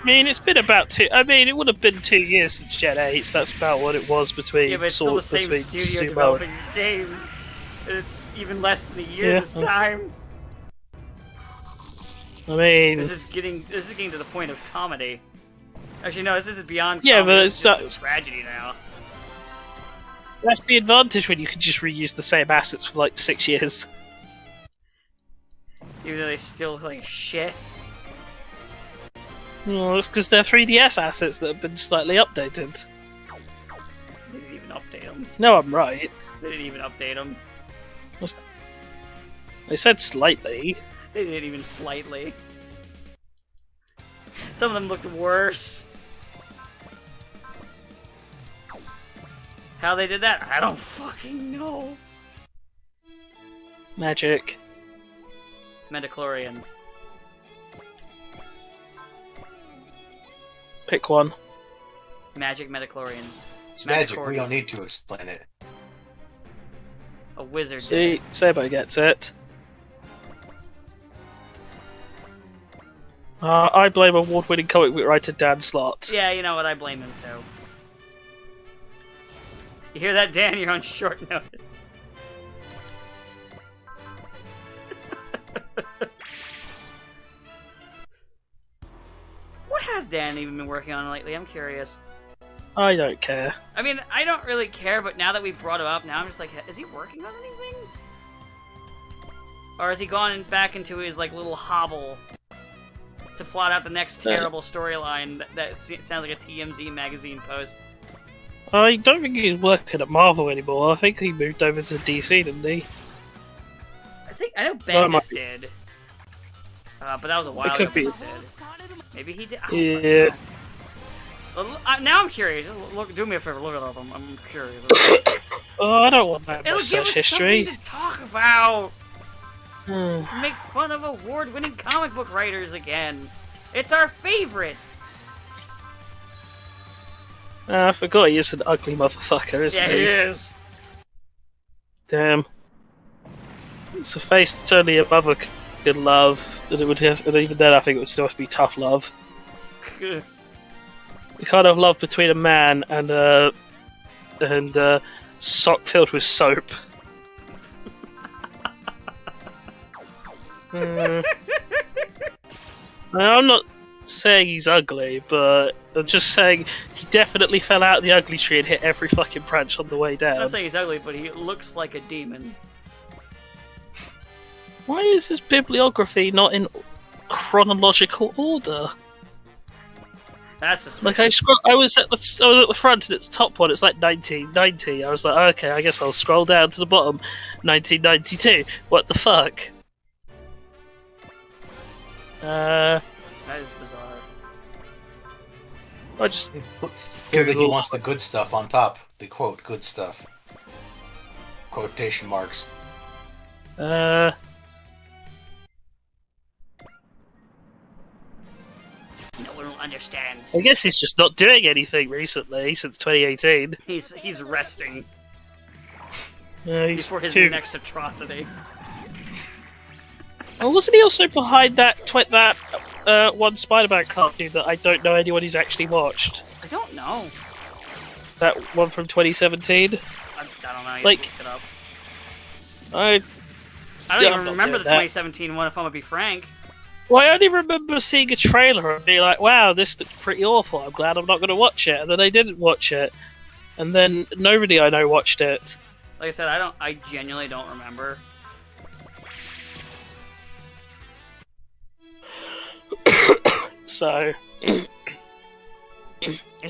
I mean, it's been about two. I mean, it would have been 2 years since Gen 8. So that's about what it was between. Yeah, but it's still the same between studio Sumo. developing the game. It's even less than a year Yeah. this time. I mean, This is getting to the point of comedy. Actually, no, this is beyond. Yeah, comedy. but This it's is just a tragedy now. that's the advantage when you can just reuse the same assets for like 6 years. Even though they still look like shit. Well, it's because they're 3DS assets that have been slightly updated. They didn't even update them. No, I'm right. They didn't even update them. They said slightly. They didn't even slightly. Some of them looked worse. How they did that, I don't fucking know. Magic. Metachlorians. Pick one. Magic metachlorians. It's magic. We don't need to explain it. A wizard. did See, it. Sebo gets it. I blame award-winning comic book writer Dan Slott. Yeah, you know what? I blame him too. You hear that, Dan? You're on short notice. What has Dan even been working on lately? I'm curious. I don't care. I mean, I don't really care, but now that we've brought him up, now I'm just like, is he working on anything? Or has he gone back into his, like, little hovel to plot out the next terrible storyline that sounds like a TMZ magazine post. I don't think he's working at Marvel anymore. I think he moved over to DC, didn't he? I know Bendis did. But that was a while ago. Be. Maybe he did. Yeah. Now I'm curious. Look, do me a favor. Look it up. I'm curious. Oh, I don't want that It'll much give us such history. something to talk about. Make fun of award-winning comic book writers again. It's our favorite. I forgot he is an ugly motherfucker, isn't he? Yeah, he is. Damn. It's a face only a mother could love, and it would have, and even then I think it would still have to be tough love. The kind of love between a man and a sock filled with soap. I'm not saying he's ugly, but I'm just saying he definitely fell out of the ugly tree and hit every fucking branch on the way down. I'm not saying he's ugly, but he looks like a demon. Why is this bibliography not in chronological order? That's suspicious. Like I was at the front and it's top one. It's like 1990. I was like, okay, I guess I'll scroll down to the bottom. 1992. What the fuck? That is bizarre. I just Good that he wants the good stuff on top. The quote, good stuff. Quotation marks. No one will understand. I guess he's just not doing anything recently since 2018. He's resting He's before his too... next atrocity. Oh, wasn't he also behind that one Spider-Man cartoon that I don't know anyone who's actually watched? I don't know. That one from 2017? I don't know. You Like, look it up. I don't I'm even not remember the doing that. 2017 one, if I'm gonna be frank. Well, I only remember seeing a trailer and being like, wow, this looks pretty awful. I'm glad I'm not going to watch it. And then I didn't watch it. And then nobody I know watched it. Like I said, I genuinely don't remember. So, it's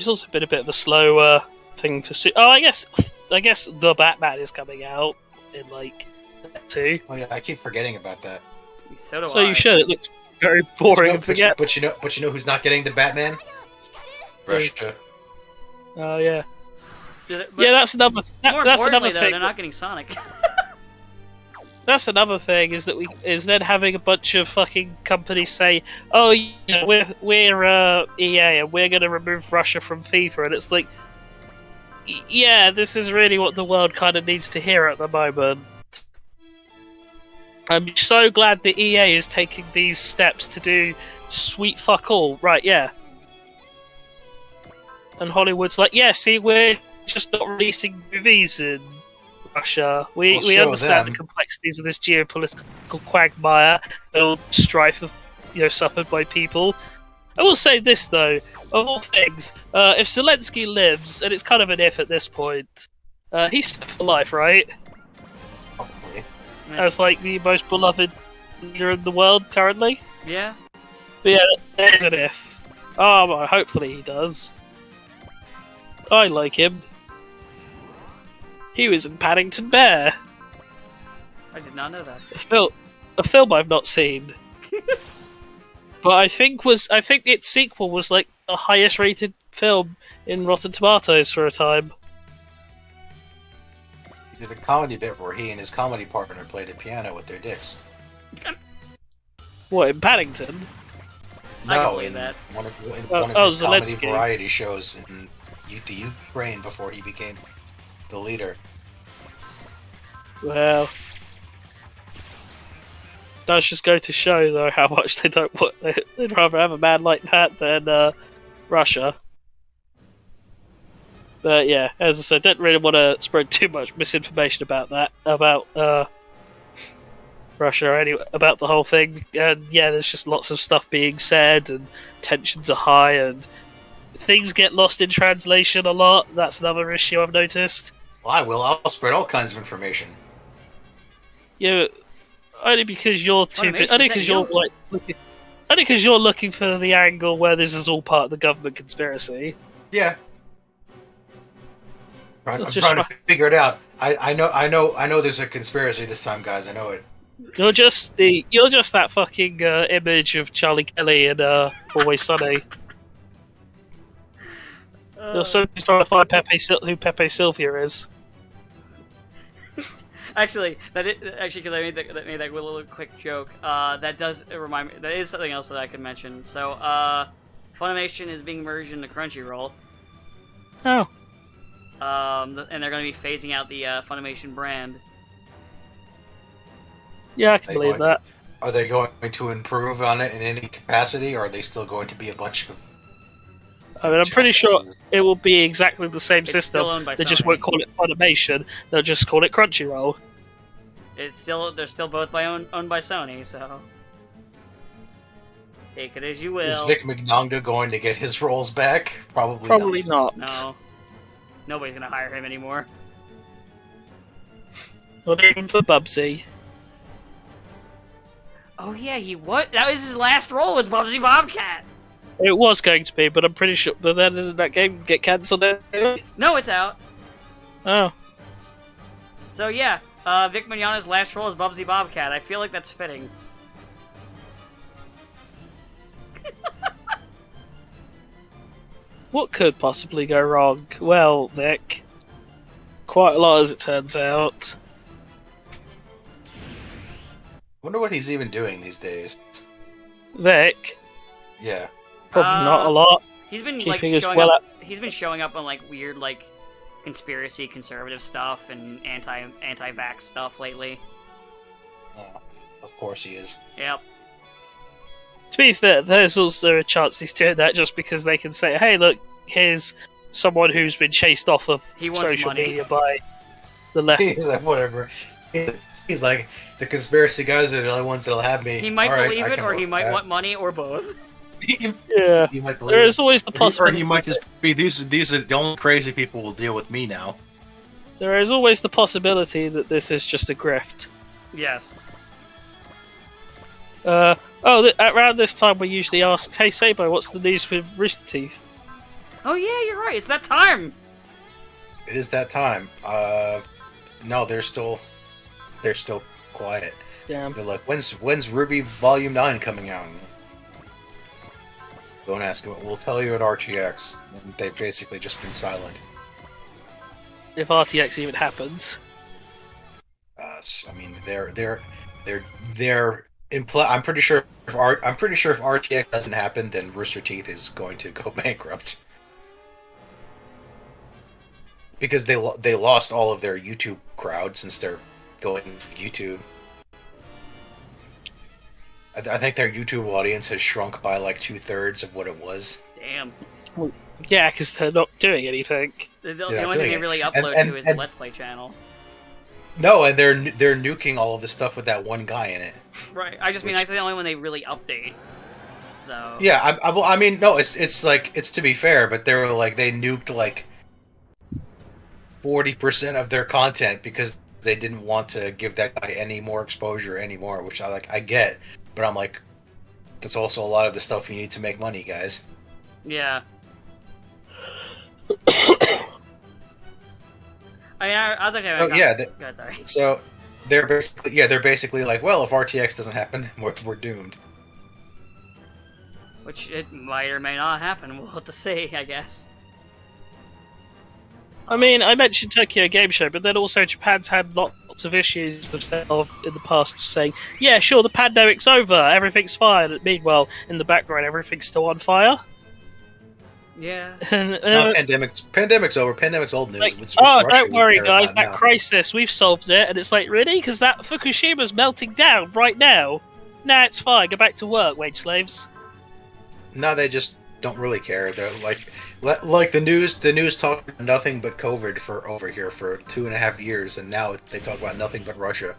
also been a bit of a slow thing to see. Oh, I guess The Batman is coming out in, like, 2. Oh yeah, I keep forgetting about that. So do So I. you should. It looks very boring and forget. But you know who's not getting the Batman? Russia. Oh, yeah. But Yeah, that's another. more That's another importantly, though, thing. they're not getting Sonic. That's another thing is then having a bunch of fucking companies say, "Oh, yeah, we're EA and we're going to remove Russia from FIFA," and it's like, yeah, this is really what the world kind of needs to hear at the moment. I'm so glad that EA is taking these steps to do sweet fuck all. Right, yeah. And Hollywood's like, yeah, see, we're just not releasing movies in Russia. We show understand them. the complexities of this geopolitical quagmire and all strife of, suffered by people. I will say this though, of all things, if Zelensky lives, and it's kind of an if at this point, he's set for life, right? Probably. As like the most beloved leader in the world currently. Yeah. But yeah, there's an if. Oh, well, hopefully he does. I like him. He was in Paddington Bear, I did not know that. a film I've not seen. But I think its sequel was like the highest rated film in Rotten Tomatoes for a time. He did a comedy bit where he and his comedy partner played the piano with their dicks. What, in Paddington? I can No, believe in that. one of his Zelensky. comedy variety shows in the Ukraine before he became the leader. Well, does just go to show though how much they don't want. They'd rather have a man like that than Russia. But yeah, as I said, don't really want to spread too much misinformation about that, about Russia, anyway, about the whole thing. And yeah, there's just lots of stuff being said, and tensions are high, and things get lost in translation a lot. That's another issue I've noticed. Well, I will. I'll spread all kinds of information. Yeah, only because you're too. Funimation Only said because you you're don't. like. Only Only because you're looking for the angle where this is all part of the government conspiracy. Yeah. I'm Just trying to figure it out. I know. There's a conspiracy this time, guys. I know it. You're just that fucking image of Charlie Kelly and Always Sunny. You're simply trying to find who Pepe Sylvia is. Actually, because I made that little quick joke. That does remind me. That is something else that I could mention. So, Funimation is being merged into Crunchyroll. Oh. And they're going to be phasing out the Funimation brand. Yeah, I can believe that. Are they going to improve on it in any capacity, or are they still going to be a bunch of... I mean, I'm pretty sure it will be exactly the same It's system. still owned by They just Sony. won't call it Funimation. They'll just call it Crunchyroll. They're still both owned by Sony, so take it as you will. Is Vic Mignogna going to get his roles back? Probably not. No, nobody's gonna hire him anymore. Not even for Bubsy. Oh yeah, that was his last role, was Bubsy Bobcat. It was going to be, but I'm pretty sure. But then did that game get cancelled anyway? No, it's out. Oh. So yeah, Vic Mignogna's last role is Bubsy Bobcat. I feel like that's fitting. What could possibly go wrong? Well, Vic, quite a lot as it turns out. Wonder what he's even doing these days. Vic, Yeah. probably not a lot. He's been Keeping like us showing well up. He's been showing up on like weird like conspiracy conservative stuff and anti-vax stuff lately. Oh, of course he is. Yep. To be fair, there's also a chance he's doing that just because they can say, hey, look, here's someone who's been chased off of He wants social money. media by the left. He's like, whatever. He's like, the conspiracy guys are the only ones that'll have me. He might All right, believe I it, can or work he with might that. want money, or both. Yeah, He might believe there it. is always the Or possibility. he might just be these are the only crazy people will deal with me now. There is always the possibility that this is just a grift. Yes. Around this time we usually ask, hey Sabo, what's the news with Rooster Teeth? Oh yeah, you're right. It's that time. It is that time. No, they're still quiet. Damn. They're like, when's Ruby Volume 9 coming out? Don't ask them. We'll tell you at RTX. And they've basically just been silent. If RTX even happens. I mean, they're I'm pretty sure if RTX doesn't happen, then Rooster Teeth is going to go bankrupt. Because they lost all of their YouTube crowd since they're going YouTube. I think their YouTube audience has shrunk by like 2/3 of what it was. Damn. Yeah, because they're not doing anything. The They're only not thing doing they it. really upload And- to is and- the Let's Play channel. No, and they're nuking all of the stuff with that one guy in it. Right. I just mean Which- that's the only one they really update. So. Yeah, I mean, no, it's like it's to be fair, but they were like they nuked like 40% of their content because they didn't want to give that guy any more exposure anymore, which I get, but I'm like, that's also a lot of the stuff you need to make money, guys. Yeah. I was actually. Oh yeah, God, sorry. so they're basically like, well, if RTX doesn't happen, then we're doomed. Which it might or may not happen. We'll have to see, I guess. I mean, I mentioned Tokyo Game Show, but then also Japan's had lots of issues in the past saying, yeah, sure, the pandemic's over, everything's fine. And meanwhile, in the background, everything's still on fire. Yeah. And, No, pandemic's over. Pandemic's old news. like, It's oh, Russia don't we worry, care guys, about that now. crisis, we've solved it. And it's like, really? Because that Fukushima's melting down right now. Nah, it's fine. Go back to work, wage slaves. No, they just don't really care. They're like the news. The news talked about nothing but COVID for over here for 2.5 years, and now they talk about nothing but Russia.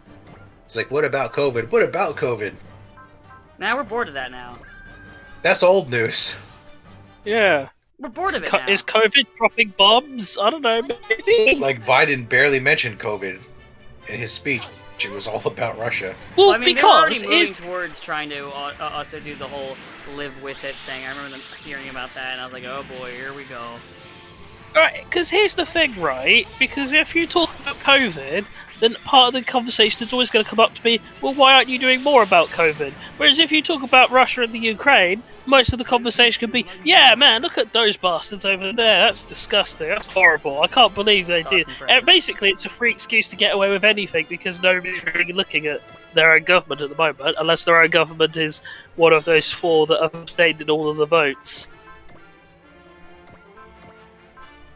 It's like, what about COVID? What about COVID? Now we're bored of that now. That's old news. Yeah. We're bored of it now. Is COVID dropping bombs? I don't know, maybe. Like Biden barely mentioned COVID in his speech. It was all about Russia. Well, I mean, they were already because moving it's towards trying to also do the whole live with it thing. I remember them hearing about that, and I was like, oh boy, here we go. right. Because here's the thing, right? Because if you talk about COVID, then part of the conversation is always going to come up to be, well, why aren't you doing more about COVID? Whereas if you talk about Russia and the Ukraine, most of the conversation could be, yeah, man, look at those bastards over there. That's disgusting. That's horrible. I can't believe they did. Basically, it's a free excuse to get away with anything because nobody's really looking at their own government at the moment, unless their own government is one of those four that have abstained in all of the votes.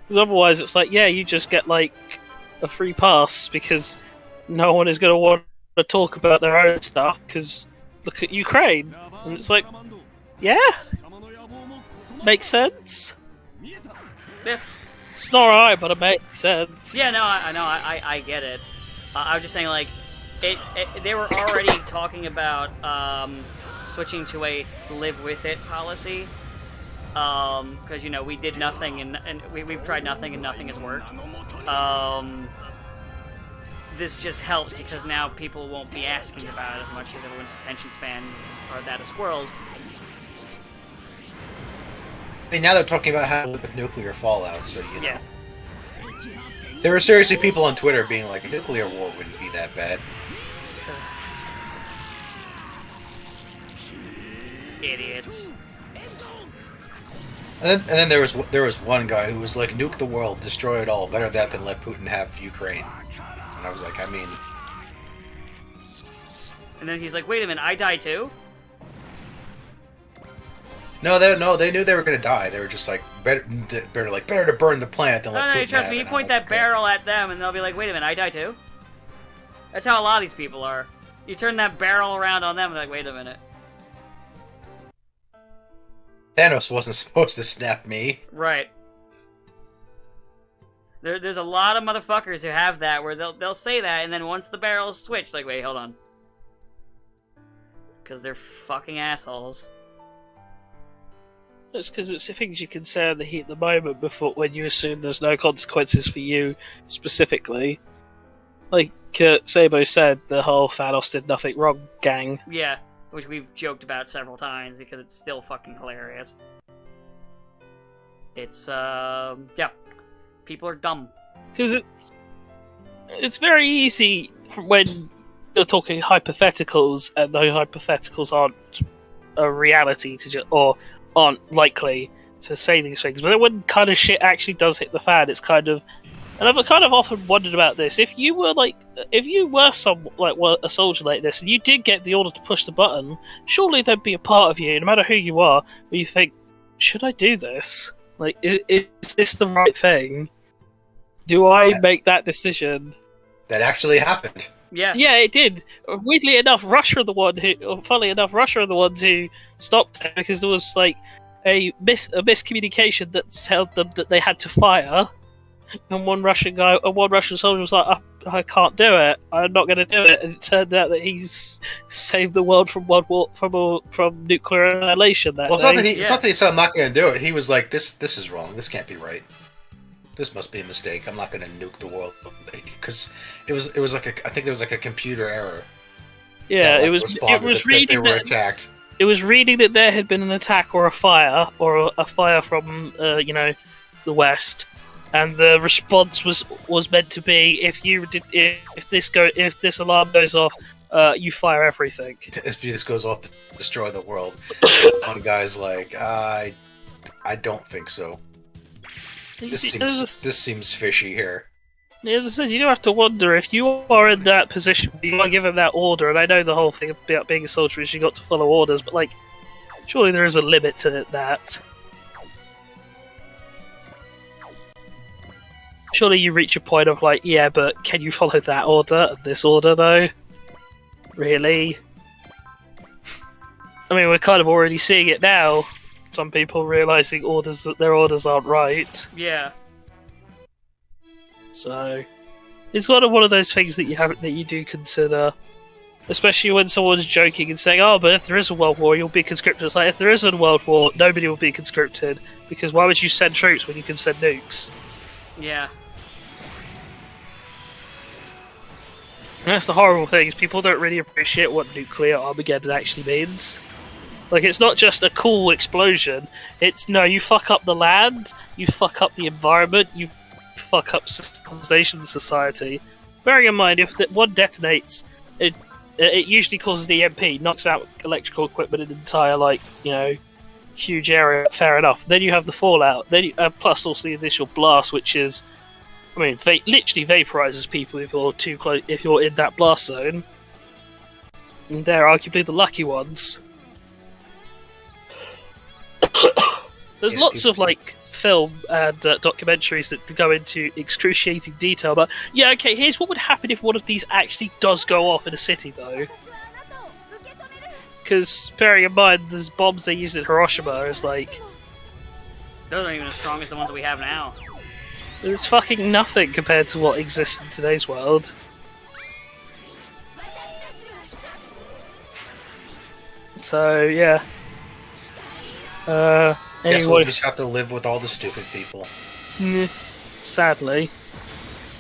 Because otherwise, it's like, yeah, you just get like a free pass because no one is going to want to talk about their own stuff. Because look at Ukraine, and it's like, yeah, makes sense. Yeah. It's not right, but it makes sense. Yeah, no, I know, I get it. I was just saying, like, they were already talking about switching to a live with it policy. Because, you know, we did nothing and we've tried nothing and nothing has worked. This just helps because now people won't be asking about it as much as everyone's attention spans are that of squirrels. I mean, now they're talking about how to live with nuclear fallout, so, you know. Yes. There were seriously people on Twitter being like, a nuclear war wouldn't be that bad. Idiots. And then there was one guy who was like, nuke the world, destroy it all, better that than let Putin have Ukraine. And I was like, I mean... And then he's like, wait a minute, I die too? No, they knew they were gonna die. They were just like, better to burn the planet than let Putin No, have trust me, you it. point that barrel at them and they'll be like, wait a minute, I die too? That's how a lot of these people are. You turn that barrel around on them and they're like, wait a minute. Thanos wasn't supposed to snap me. Right. There's a lot of motherfuckers who have that where they'll say that and then once the barrel's switched, like, wait, hold on. Because they're fucking assholes. It's because it's the things you can say in the heat of the moment before when you assume there's no consequences for you specifically. Like Sabo said, the whole Thanos did nothing wrong gang. Yeah, which we've joked about several times because it's still fucking hilarious. It's, yeah. People are dumb. Because it's very easy when you're talking hypotheticals and those hypotheticals aren't a reality or aren't likely to say these things. But then when kind of shit actually does hit the fan, it's kind of... And I've kind of often wondered about this. If you were a soldier like this, and you did get the order to push the button, surely there'd be a part of you, no matter who you are, where you think, should I do this? Like, is this the right thing? Do I make that decision? That actually happened. Yeah. Yeah, it did. Weirdly enough, Russia are the ones who stopped it because there was like a miscommunication that told them that they had to fire, and one Russian soldier was like, "I can't do it. I'm not going to do it." And it turned out that he's saved the world from from nuclear annihilation. It's not that he said, "I'm not going to do it." He was like, "This is wrong. This can't be right. This must be a mistake. I'm not going to nuke the world," because it was like I think there was like a computer error. Yeah, it was reading they were attacked. It was reading that there had been an attack or a fire from the West, and the response was meant to be if this alarm goes off, you fire everything. If this goes off to destroy the world, one guy's like, I don't think so. This seems fishy here. As I said, you do have to wonder if you are in that position, you are given that order, and I know the whole thing about being a soldier is you got to follow orders, but like, surely there is a limit to that. Surely you reach a point of like, yeah, but can you follow that order and this order though? Really? I mean, we're kind of already seeing it now. Some people realizing that their orders aren't right. Yeah. So it's kind of one of those things that you do consider, especially when someone's joking and saying, "Oh, but if there is a world war, you'll be conscripted." It's like, if there isn't a world war, nobody will be conscripted because why would you send troops when you can send nukes? Yeah. That's the horrible thing, is people don't really appreciate what nuclear Armageddon actually means. Like, it's not just a cool explosion, it's, no, you fuck up the land, you fuck up the environment, you fuck up civilization and society. Bearing in mind, if one detonates, it usually causes the EMP, knocks out electrical equipment in an entire, like, you know, huge area, fair enough. Then you have the fallout, then plus also the initial blast, which is, I mean, literally vaporizes people if you're too close, if you're in that blast zone. And they're arguably the lucky ones. There's lots of, like, film and documentaries that go into excruciating detail, but yeah, okay, here's what would happen if one of these actually does go off in a city, though. Because, bearing in mind, there's bombs they used in Hiroshima, is like... Those aren't even as strong as the ones that we have now. It's fucking nothing compared to what exists in today's world. So, yeah. Guess Anyway, we'll just have to live with all the stupid people. sadly.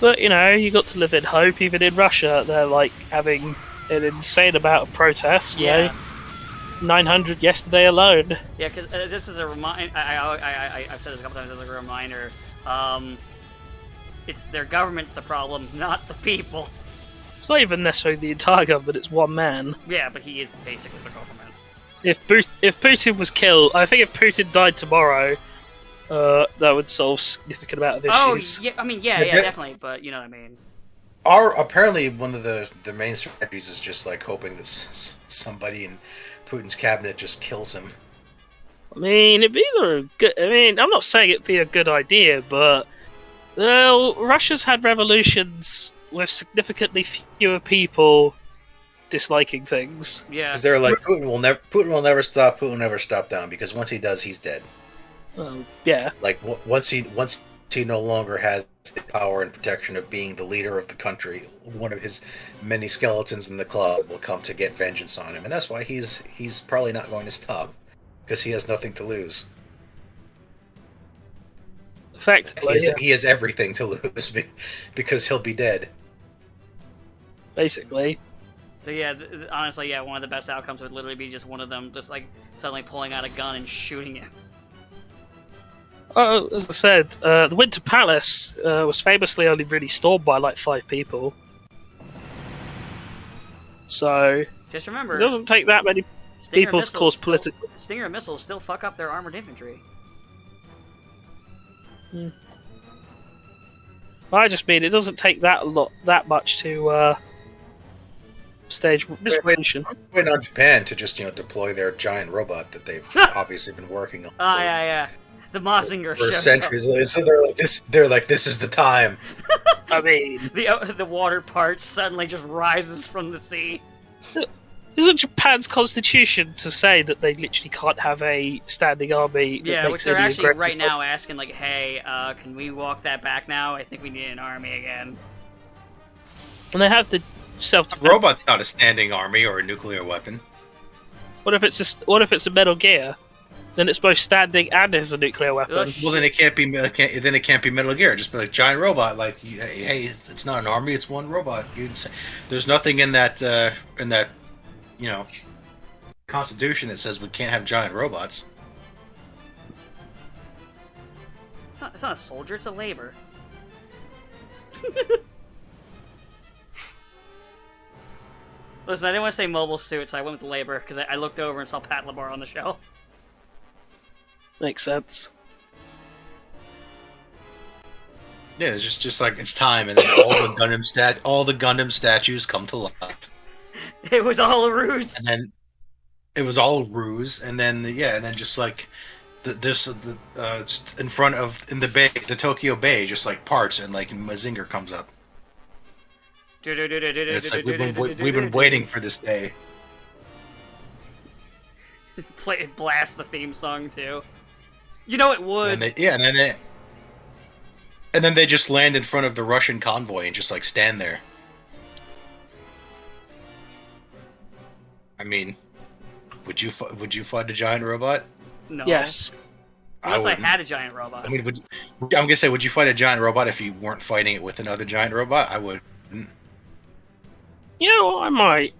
But, you know, you got to live in hope. Even in Russia, they're, like, having an insane amount of protests, you know? 900 yesterday alone. Yeah, because this is a reminder. I've said this a couple times as a reminder. It's their government's the problem, not the people. It's not even necessarily the entire government, it's one man. Yeah, but he is basically the government. If Putin was killed, I think if Putin died tomorrow, that would solve a significant amount of issues. Oh, yeah, I mean, yeah, definitely, but you know what I mean. Apparently one of the main strategies is just like hoping that somebody in Putin's cabinet just kills him. I mean, it'd be either good. I mean, I'm not saying it'd be a good idea, but Russia's had revolutions with significantly fewer people disliking things. Yeah, Because they're like, Putin will never stop. Putin will never stop down, because once he does, he's dead. Yeah. Like once he no longer has the power and protection of being the leader of the country, one of his many skeletons in the closet will come to get vengeance on him, and that's why he's probably not going to stop, because he has nothing to lose. Effectively, He has everything to lose because he'll be dead. basically. So yeah, honestly, yeah, one of the best outcomes would literally be just one of them just like suddenly pulling out a gun and shooting him. Oh, as I said, the Winter Palace was famously only really stormed by like 5 people. So Just remember, it doesn't take that many Stinger people to missiles cause still- political. Stinger missiles still fuck up their armored infantry. I just mean it doesn't take that much to stage Just revolution. waiting on Japan to just deploy their giant robot that they've obviously been working on Ah, yeah. The Mazinger for shows centuries. up. So they're like, this is the time. I mean, The water part suddenly just rises from the sea. isn't Japan's constitution to say that they literally can't have a standing army? That Yeah, makes which they're any actually aggressive- right now asking, like, hey, can we walk that back now? I think we need an army again. And they have the self. A robot's not a standing army or a nuclear weapon. What if it's a Metal Gear? Then it's both standing and is a nuclear weapon. Ugh. Well, then it can't be. Then it can't be Metal Gear. Just be like giant robot. Like, hey, it's not an army. It's one robot. There's nothing in that Constitution that says we can't have giant robots. It's not a soldier, it's a labor. Listen, I didn't want to say mobile suit, so I went with labor, because I looked over and saw Pat Labar on the show. Makes sense. Yeah, it's just like it's time, and then all the Gundam statues come to life, It was all a ruse! and then it was all ruse, and then just like just in front of the bay, the Tokyo Bay, just like parts, and like Mazinger comes up. And it's like we've been waiting for this day. Blast the theme song, too. You know it would! And then they just land in front of the Russian convoy and just like stand there. I mean, would you fight a giant robot? No. Yes. Unless I wouldn't. had a giant robot. I mean, I'm gonna say, would you fight a giant robot if you weren't fighting it with another giant robot? I would. You know what? I might.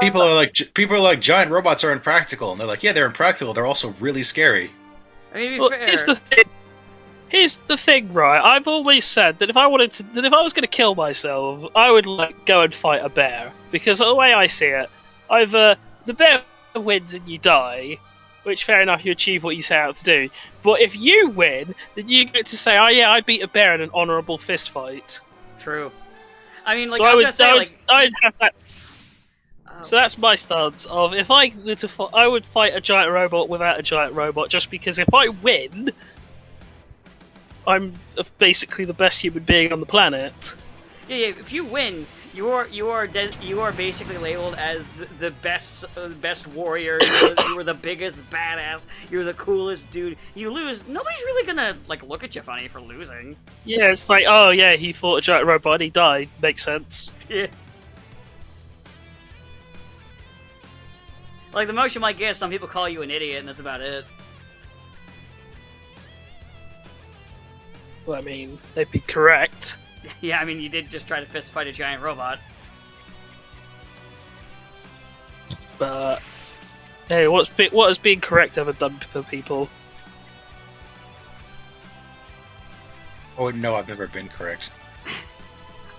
People are like giant robots are impractical, and they're like, yeah, they're impractical. They're also really scary. I mean, to be Well, fair, here's the thing, right? I've always said that if I was going to kill myself, I would like go and fight a bear, because the way I see it, either the bear wins and you die, which fair enough, you achieve what you set out to do. But if you win, then you get to say, "Oh yeah, I beat a bear in an honourable fist fight." true. I mean, like, So I was gonna say, I'd have that. oh, So that's my stance of if I were to I would fight a giant robot without a giant robot, just because if I win, I'm basically the best human being on the planet. yeah, if you win, you are basically labeled as the best warrior. You were the biggest badass. You're the coolest dude. You lose, nobody's really gonna like look at you funny for losing. Yeah, it's like, oh yeah, he fought a giant robot and he died. Makes sense. Yeah. Like, the most you might get, some people call you an idiot, and that's about it. Well, I mean, they'd be correct. Yeah, I mean, you did just try to fist fight a giant robot. But hey, what has being correct ever done for people? Oh no, I've never been correct.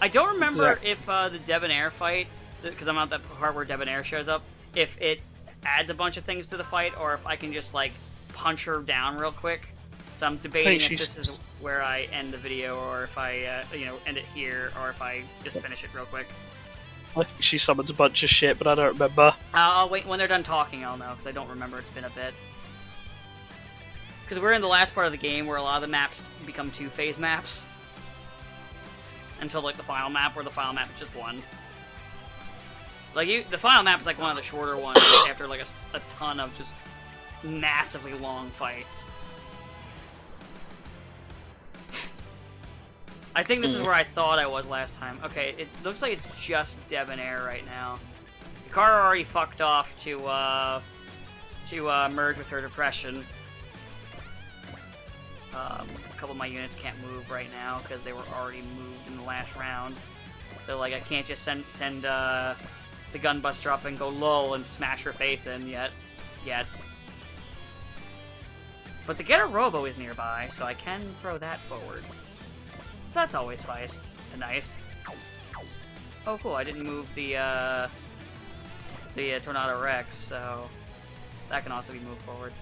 I don't remember if the Debonair fight, because I'm not at that part where Debonair shows up, if it adds a bunch of things to the fight, or if I can just, like, punch her down real quick. So I'm debating if this is where I end the video, or if I, end it here, or if I just finish it real quick. I think she summons a bunch of shit, but I don't remember. I'll wait. When they're done talking, I'll know, because I don't remember. It's been a bit. Because we're in the last part of the game where a lot of the maps become two-phase maps. Until, like, the final map, where the final map is just one. Like, the final map is, like, one of the shorter ones after, like, a ton of just massively long fights. I think this is where I thought I was last time. Okay, it looks like it's just Debonair right now. Hikaru already fucked off to merge with her depression. A couple of my units can't move right now because they were already moved in the last round. So, like, I can't just send the gunbuster up and go lol and smash her face in yet. But the Getter Robo is nearby, so I can throw that forward. So that's always nice. Oh, cool! I didn't move the Tornado Rex, so that can also be moved forward.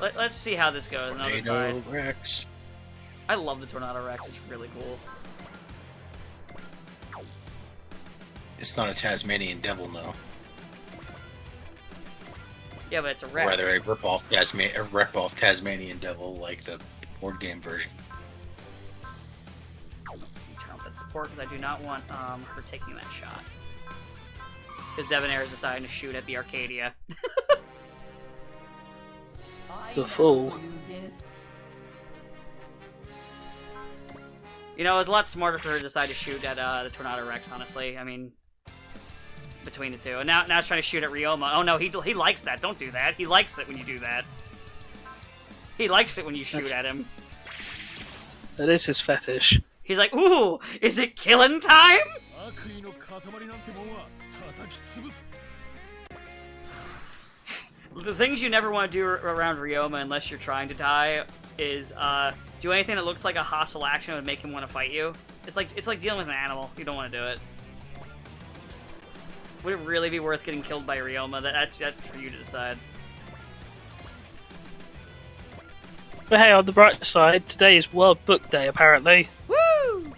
Let's see how this goes. Another side. Rex. I love the Tornado Rex. It's really cool. It's not a Tasmanian devil, though. Yeah, but it's a Rex. Rather a rip-off Tasmanian devil, like the board game version. Turn off that support because I do not want her taking that shot. Because Debonair is deciding to shoot at the Arcadia. The fool. You know, it's a lot smarter for her to decide to shoot at the Tornado Rex, honestly. I mean, between the two. And now it's trying to shoot at Ryoma. Oh no, he likes that. Don't do that. He likes it when you do that. He likes it when you shoot at him. That is his fetish. He's like, ooh, is it killing time? The things you never want to do around Ryoma unless you're trying to die is do anything that looks like a hostile action that would make him want to fight you. It's like dealing with an animal. You don't want to do it. Would it really be worth getting killed by Ryoma? That's for you to decide. But hey, on the bright side, today is World Book Day, apparently. Woo!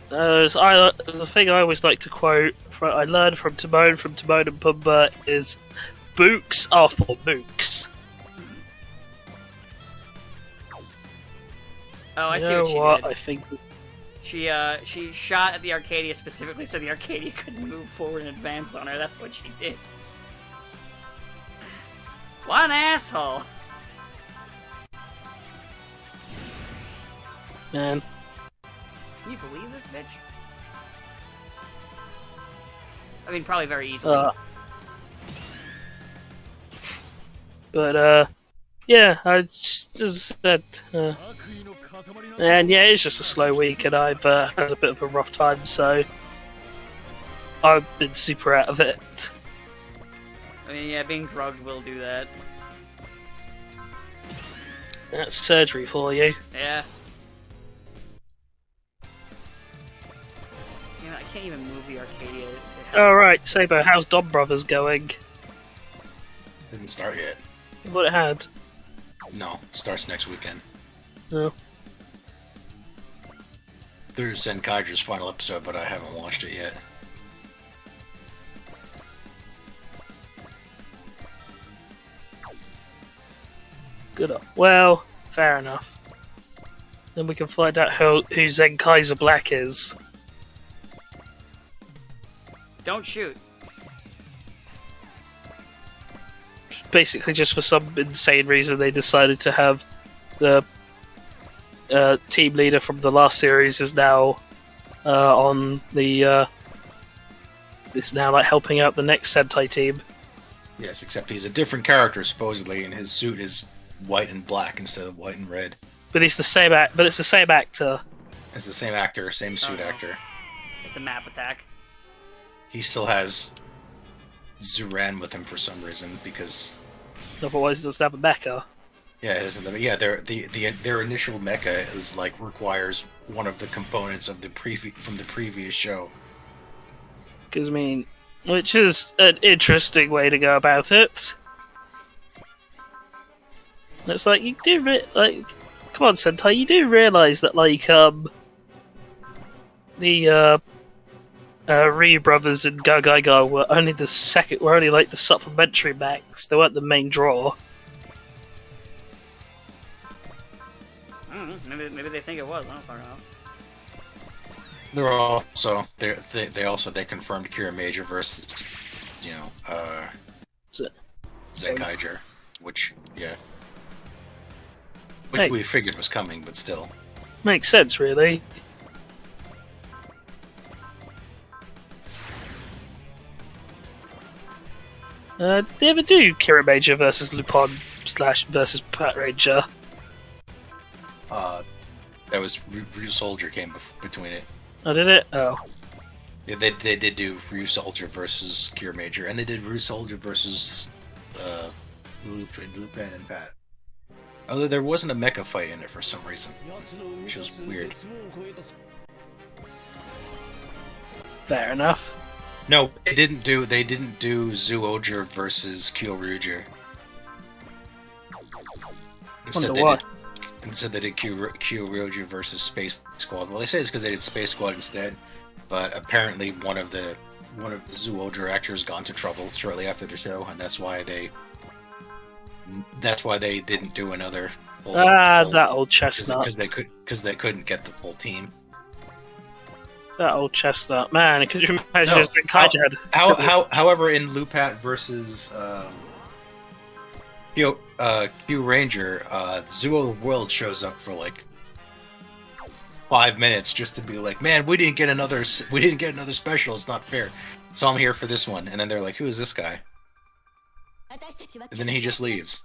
There's a thing I always like to quote, I learned from Timon and Pumbaa, is books are for mooks. Oh, I see what she did. I think she shot at the Arcadia specifically so the Arcadia couldn't move forward and advance on her. That's what she did. What an asshole! Man. Can you believe this bitch? I mean, probably very easily. But, yeah, I just just said, and yeah, it's just a slow week, and I've had a bit of a rough time, so I've been super out of it. I mean, yeah, being drugged will do that. That's surgery for you. Yeah. Yeah, I can't even move the Arcadia. Alright, Sabo, how's Dom Brothers going? Didn't start yet. What it had? No, starts next weekend. No. There's Zenkaiger's final episode, but I haven't watched it yet. Good. Well, fair enough. Then we can find out who Zenkaiser Black is. Don't shoot. Basically, just for some insane reason, they decided to have the team leader from the last series is now on the is now like helping out the next Sentai team. Yes, except he's a different character supposedly, and his suit is white and black instead of white and red. But it's the same but it's the same actor. It's the same actor, same suit actor. It's a map attack. He still has Zuran with him for some reason because Otherwise, it doesn't have a mecha. yeah, isn't yeah. Their initial mecha is like requires one of the components of the from the previous show. Because I mean, which is an interesting way to go about it. It's like you do like, come on, Sentai, you do realize that like the Ryu brothers and Gagaiga were only like the supplementary mechs. They weren't the main draw. I don't know. Maybe they think it was. I don't fucking know. They're also they confirmed Kira Major versus Zenkaiger, which we figured was coming, but still Makes sense, really. Did they ever do Kira Major versus Lupin / versus Pat Ranger? that was Ryu Soldier came between it. Oh, did it? Oh. Yeah, they did do Ryu Soldier versus Kira Major, and they did Ryu Soldier versus Lupin and Pat. Although there wasn't a mecha fight in it for some reason, which was weird. Fair enough. No, they didn't do Zyuohger versus Kyoryuger. Instead they did Kyoryuger versus Space Squad. Well, they say it's because they did Space Squad instead, but apparently one of the Zyuohger actors got into trouble shortly after the show, and that's why they didn't do another full that old chestnut. Because they couldn't get the full team. That old chestnut, man! Could you imagine Kaija had? However, in Lupat versus Q Ranger, Zuo World shows up for like 5 minutes just to be like, "Man, we didn't get another special. It's not fair." So I'm here for this one, and then they're like, "Who is this guy?" And then he just leaves.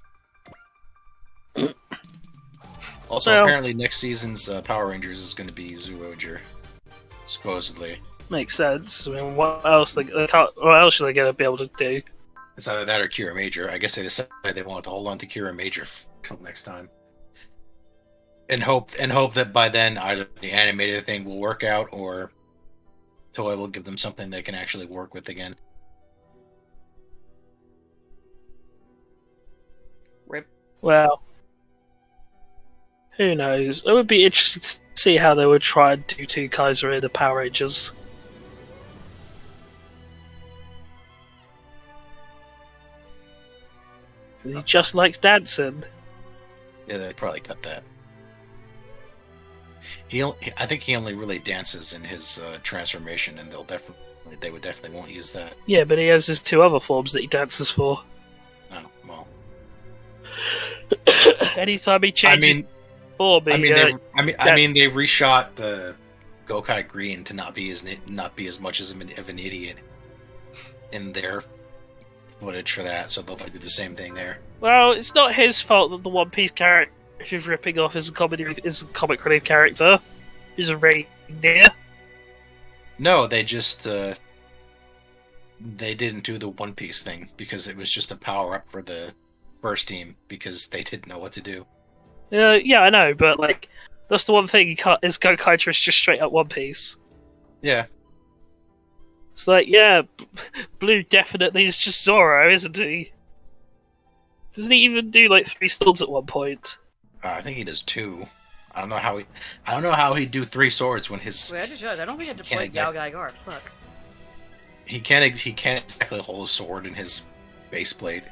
Also, apparently, next season's Power Rangers is going to be Zyuohger, supposedly. Makes sense. I mean, what else should they gonna be able to do? It's either that or Kira Major. I guess they decided they wanted to hold on to Kira Major until next time, and hope that by then either the animated thing will work out or Toei will give them something they can actually work with again. Rip. Well, who knows? It would be interesting to see how they would try and do two Kaiser in the Power Rangers. He just likes dancing. Yeah, they probably cut that. I think he only really dances in his transformation, and they would definitely won't use that. Yeah, but he has his two other forms that he dances for. Oh well. Anytime he changes form, they reshot the Gokai Green to not be as much of an idiot in their footage for that, so they'll probably do the same thing there. Well, it's not his fault that the One Piece character who's ripping off his comic relief character, who's a reindeer. No, they just they didn't do the One Piece thing because it was just a power up for the first team because they didn't know what to do. Yeah, I know, but like that's the one thing you can't. Is Gokaiger is just straight up One Piece. Yeah. It's like, yeah, Blue definitely is just Zoro, isn't he? Doesn't he even do like 3 swords at one point? I think he does 2. I don't know how he'd do 3 swords when his Wait, I just realized I don't think I had to Can't play Gal exactly- Guard. Fuck. he can't exactly hold a sword in his base blade.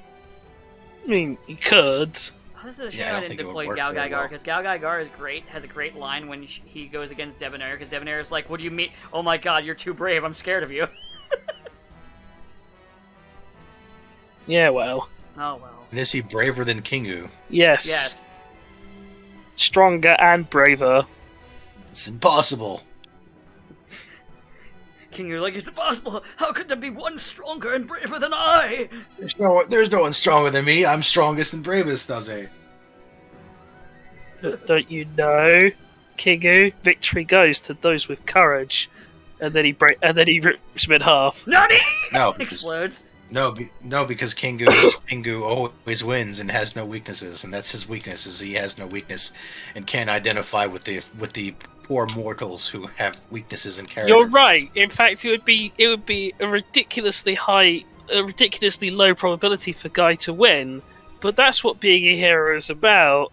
I mean, he could. Oh, this is a shame Yeah, I I don't didn't think it would deploy work Gal very Guard well. because Gal Guard is great. Has a great line when he goes against Debonair because Debonair is like, "What do you mean? Oh my God, you're too brave. I'm scared of you." Yeah, well. Oh well. And is he braver than Kingu? Yes. Yes. Stronger and braver. It's impossible. King, you're like, it's impossible. How could there be one stronger and braver than I? There's no one stronger than me. I'm strongest and bravest, Daze. But don't you know, Kingu? Victory goes to those with courage. And then he rips him in half. Nani! No, because Explodes. because Kingu always wins and has no weaknesses, and that's his weakness. Is he has no weakness and can't identify with the poor mortals who have weaknesses and character. You're right. In fact, it would be a ridiculously low probability for Guy to win. But that's what being a hero is about: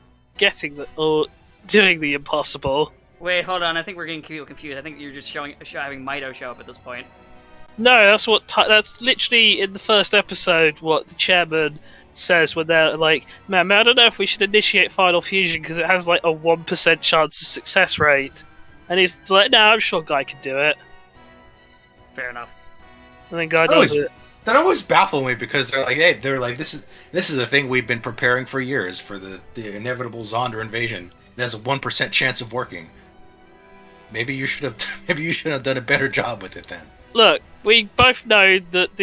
doing the impossible. Wait, hold on. I think we're getting confused. I think you're just having Mito show up at this point. No, that's literally in the first episode what the chairman says when they're like, "Man, I don't know if we should initiate Final Fusion because it has like a 1% chance of success rate." And he's like, "No, I'm sure Guy can do it." Fair enough. And then Guy Oh, does is- it. That always baffles me because they're like this is the thing we've been preparing for years for the inevitable Zonder invasion. It has a 1% chance of working. Maybe you should have done a better job with it then. Look, we both know that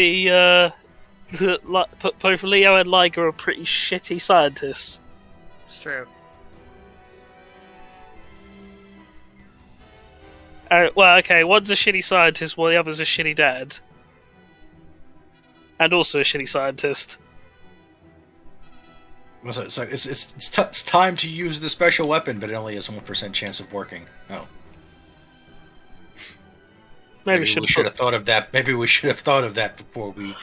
both Leo and Liger are pretty shitty scientists. It's true. Well, okay, one's a shitty scientist while the other's a shitty dad. And also a shitty scientist. So it's time to use the special weapon, but it only has a 1% chance of working. Oh. Maybe we should should have thought of that. Maybe we should have thought of that before we.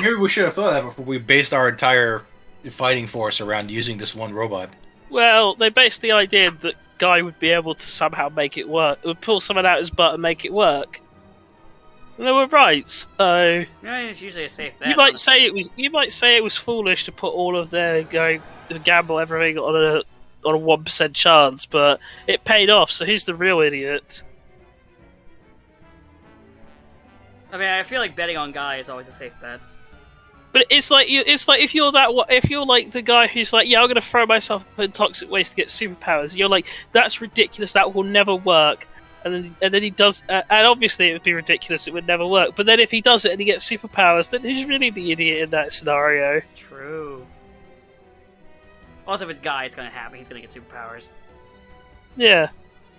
Maybe we should have thought of that before we based our entire fighting force around using this one robot. Well, they based the idea that Guy would be able to somehow make it work. Would pull someone out his butt and make it work. And they were right. So Yeah, it's usually a safe bet. you might say it was foolish to put all of their to gamble everything on a 1% chance, but it paid off. So who's the real idiot? I mean, I feel like betting on Guy is always a safe bet. But it's like if you're like the guy who's like, yeah, I'm gonna throw myself in toxic waste to get superpowers. You're like, that's ridiculous. That will never work. And then he does, and obviously it would be ridiculous. It would never work. But then if he does it and he gets superpowers, then who's really the idiot in that scenario? True. Also, if it's Guy, it's gonna happen. He's gonna get superpowers. Yeah,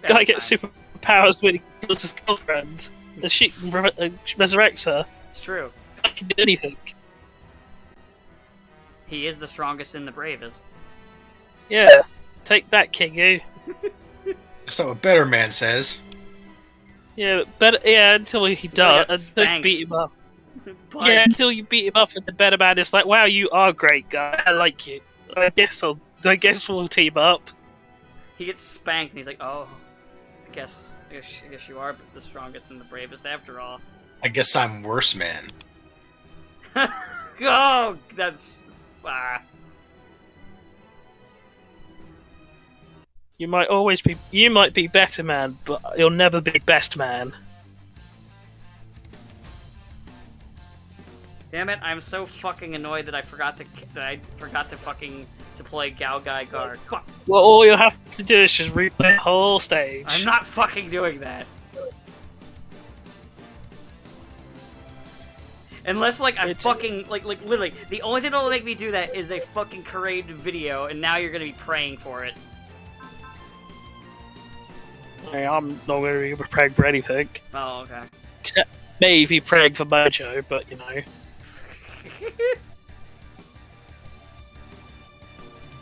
Every guy gets time. superpowers when he kills his girlfriend, and she resurrects her. It's true. I can do anything. He is the strongest and the bravest. Yeah, take that, Kingu. That's not what Better Man says. Yeah, but until he got does, until you spanked. beat him up. But Yeah, until you beat him up, and the better man is like, "Wow, you are a great guy. I like you. I guess we'll team up." he gets spanked, and he's like, "Oh, I guess you are the strongest and the bravest after all." I guess I'm worse, man. Oh, that's You might be better man, but you'll never be best man. Damn it! I'm so fucking annoyed that I forgot to play Gal Guy Guard. Fuck! Well, all you'll have to do is just replay the whole stage. I'm not fucking doing that. Unless, like, I It's- fucking, like, literally, the only thing that'll make me do that is a fucking created video, and now you're gonna be praying for it. I'm not going to be praying for anything. Oh, okay. Except maybe praying for Mojo, but you know.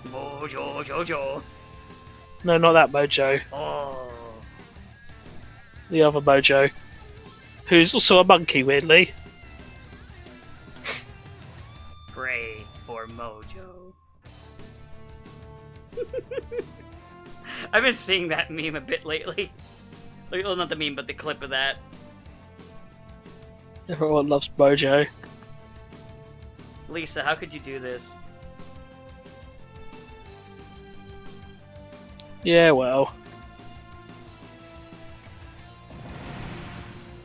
Mojo, Jojo. No, not that Mojo. Oh. The other Mojo. Who's also a monkey, weirdly. Pray for Mojo. I've been seeing that meme a bit lately. Well, not the meme, but the clip of that. Everyone loves Mojo. Lisa, how could you do this? Yeah, well.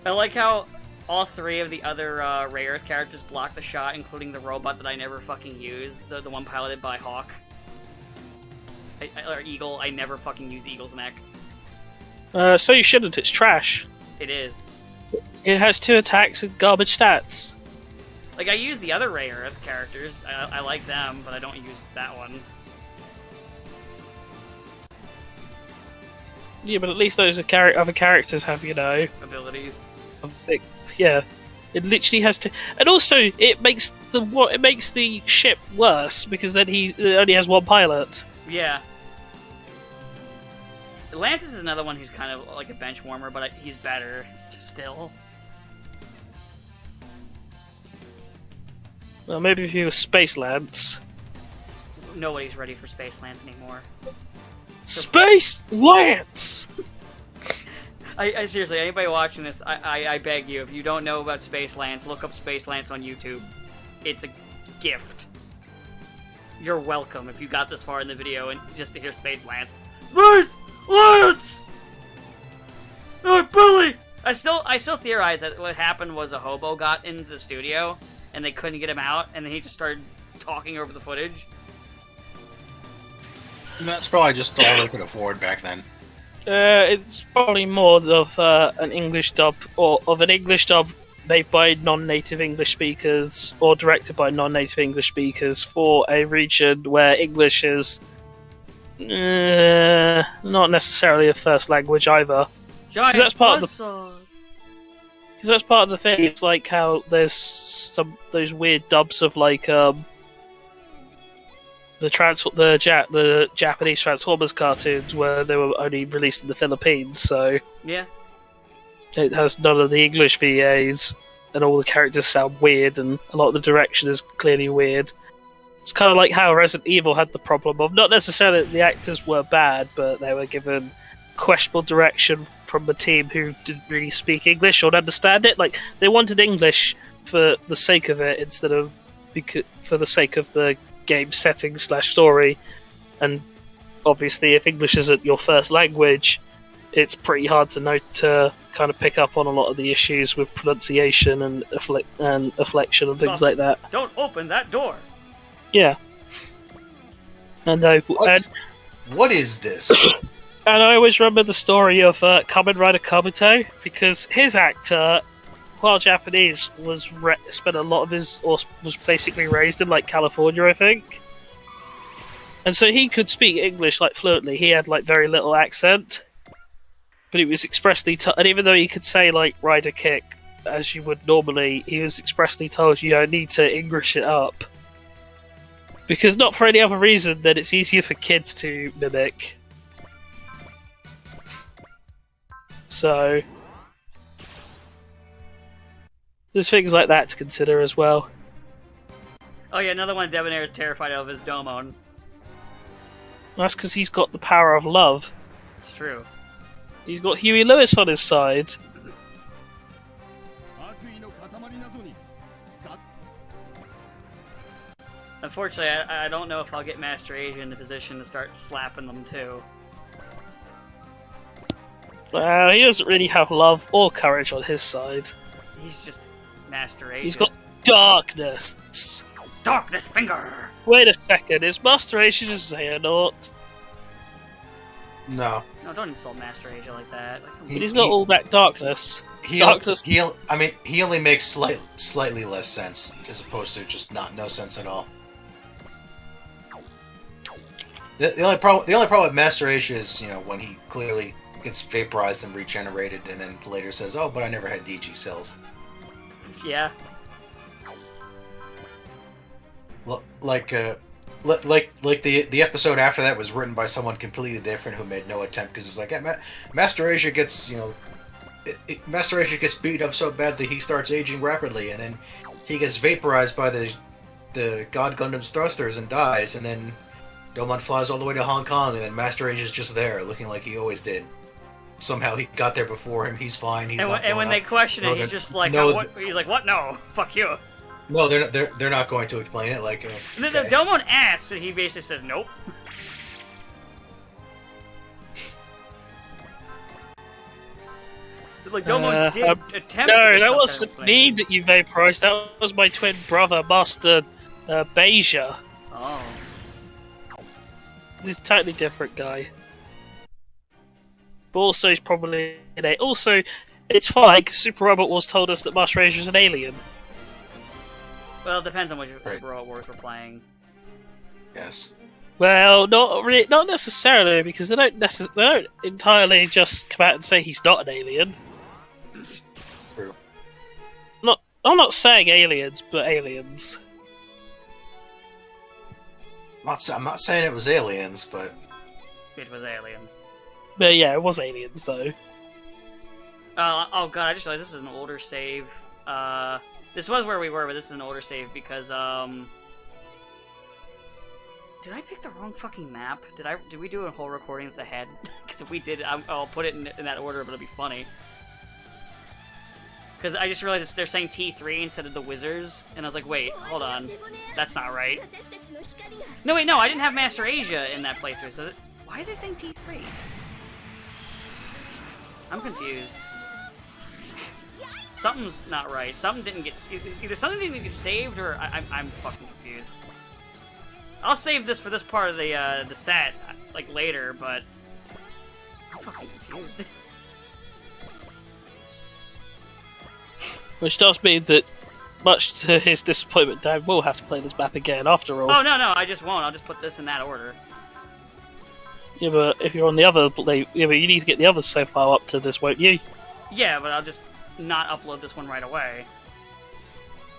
I like how all three of the other Rare Earth characters block the shot, including the robot that I never fucking use, the one piloted by Hawk. Or Eagle. I never fucking use Eagle's neck. So you shouldn't, it's trash. It is. It has 2 attacks and garbage stats. Like, I use the other Rare Earth characters. I like them, but I don't use that one. Yeah, but at least those are other characters have, you know, Abilities. yeah. It literally has to, and also it makes the ship worse because then it only has 1 pilot. Yeah. Lantis is another one who's kind of like a bench warmer, but he's better still. Well, maybe if he was Space Lance. Nobody's ready for Space Lance anymore. Space Lance! I seriously, anybody watching this, I beg you, if you don't know about Space Lance, look up Space Lance on YouTube. It's a gift. You're welcome if you got this far in the video and just to hear Space Lance. Space Lance! Oh, Billy! I still theorize that what happened was a hobo got into the studio and they couldn't get him out, and then he just started talking over the footage. That's probably just all they could afford back then. It's probably more of an English dub, or of an English dub made by non-native English speakers, or directed by non-native English speakers for a region where English is not necessarily a first language either. Giant that's part of buzzsaws. Because that's part of the thing. It's like how there's those weird dubs of like the Japanese Transformers cartoons where they were only released in the Philippines, so Yeah. it has none of the English VAs, and all the characters sound weird, and a lot of the direction is clearly weird. It's kind of like how Resident Evil had the problem of not necessarily that the actors were bad, but they were given questionable direction from the team who didn't really speak English or understand it. Like, they wanted English for the sake of it instead of for the sake of the game setting / story. And obviously, if English isn't your first language, it's pretty hard to kind of pick up on a lot of the issues with pronunciation and afflection and things like that. Don't open that door. Yeah. And What is this? And I always remember the story of Kamen Rider Kabuto, because his actor, while Japanese, spent a lot of was basically raised in like California, I think. And so he could speak English like fluently. He had like very little accent, but he was expressly and even though he could say like Rider Kick as you would normally, he was expressly told you don't need to English it up, because not for any other reason than it's easier for kids to mimic. So there's things like that to consider as well. Oh yeah, another one Debonair is terrified of is Domon. That's because he's got the power of love. It's true. He's got Huey Lewis on his side. Unfortunately, I don't know if I'll get Master Asia in the position to start slapping them too. He doesn't really have love or courage on his side. He's just Master Asia. He's got darkness. Darkness Finger! Wait a second, is Master Asia just Xehanort? No. No, don't insult Master Asia like that. Like, But he's got all that darkness. Darkness. He only makes slightly less sense as opposed to just no sense at all. The only problem with Master Asia is, when he clearly gets vaporized and regenerated, and then later says, "Oh, but I never had DG cells." Yeah. Like the episode after that was written by someone completely different who made no attempt, because it's like, Master Asia gets Master Asia gets beat up so bad that he starts aging rapidly, and then he gets vaporized by the God Gundam's thrusters and dies, and then Domon flies all the way to Hong Kong, and then Master Asia's just there, looking like he always did. Somehow he got there before him. He's fine. And when they question it, he's just like, he's like, "What? No, fuck you." No, they're not going to explain it. Like, And then Domon asks, and he basically says, "Nope." So, like, Domon did attempt. No, to that wasn't me that you vaporized. That was my twin brother, Master Beja. Oh. This is a totally different guy. But also, he's probably also, it's fine because Super Robot Wars told us that Master Asia is an alien. Well, it depends on which Robot Wars we're playing. yes. Well, not necessarily, because they don't entirely just come out and say he's not an alien. True. I'm not saying aliens, but aliens. I'm not saying it was aliens, but It was aliens. But yeah, it was aliens though. Oh god, I just realized this is an older save. This was where we were, but this is an older save because, Did I pick the wrong fucking map? Did we do a whole recording that's ahead? Because if we did, I'll put it in that order, but it'll be funny. Because I just realized they're saying T3 instead of the Wizards, and I was like, wait, hold on. That's not right. No, wait, no, I didn't have Master Asia in that playthrough, so why are they saying T3? I'm confused. Something's not right. Something didn't get... Either something didn't get saved, or I'm fucking confused. I'll save this for this part of the set, like, later, but... I'm fucking confused. Which does mean that, much to his disappointment, Dan will have to play this map again after all. Oh, no, I just won't. I'll just put this in that order. Yeah, but if you're on the other, but you need to get the others so far up to this, won't you? Yeah, but I'll just not upload this one right away.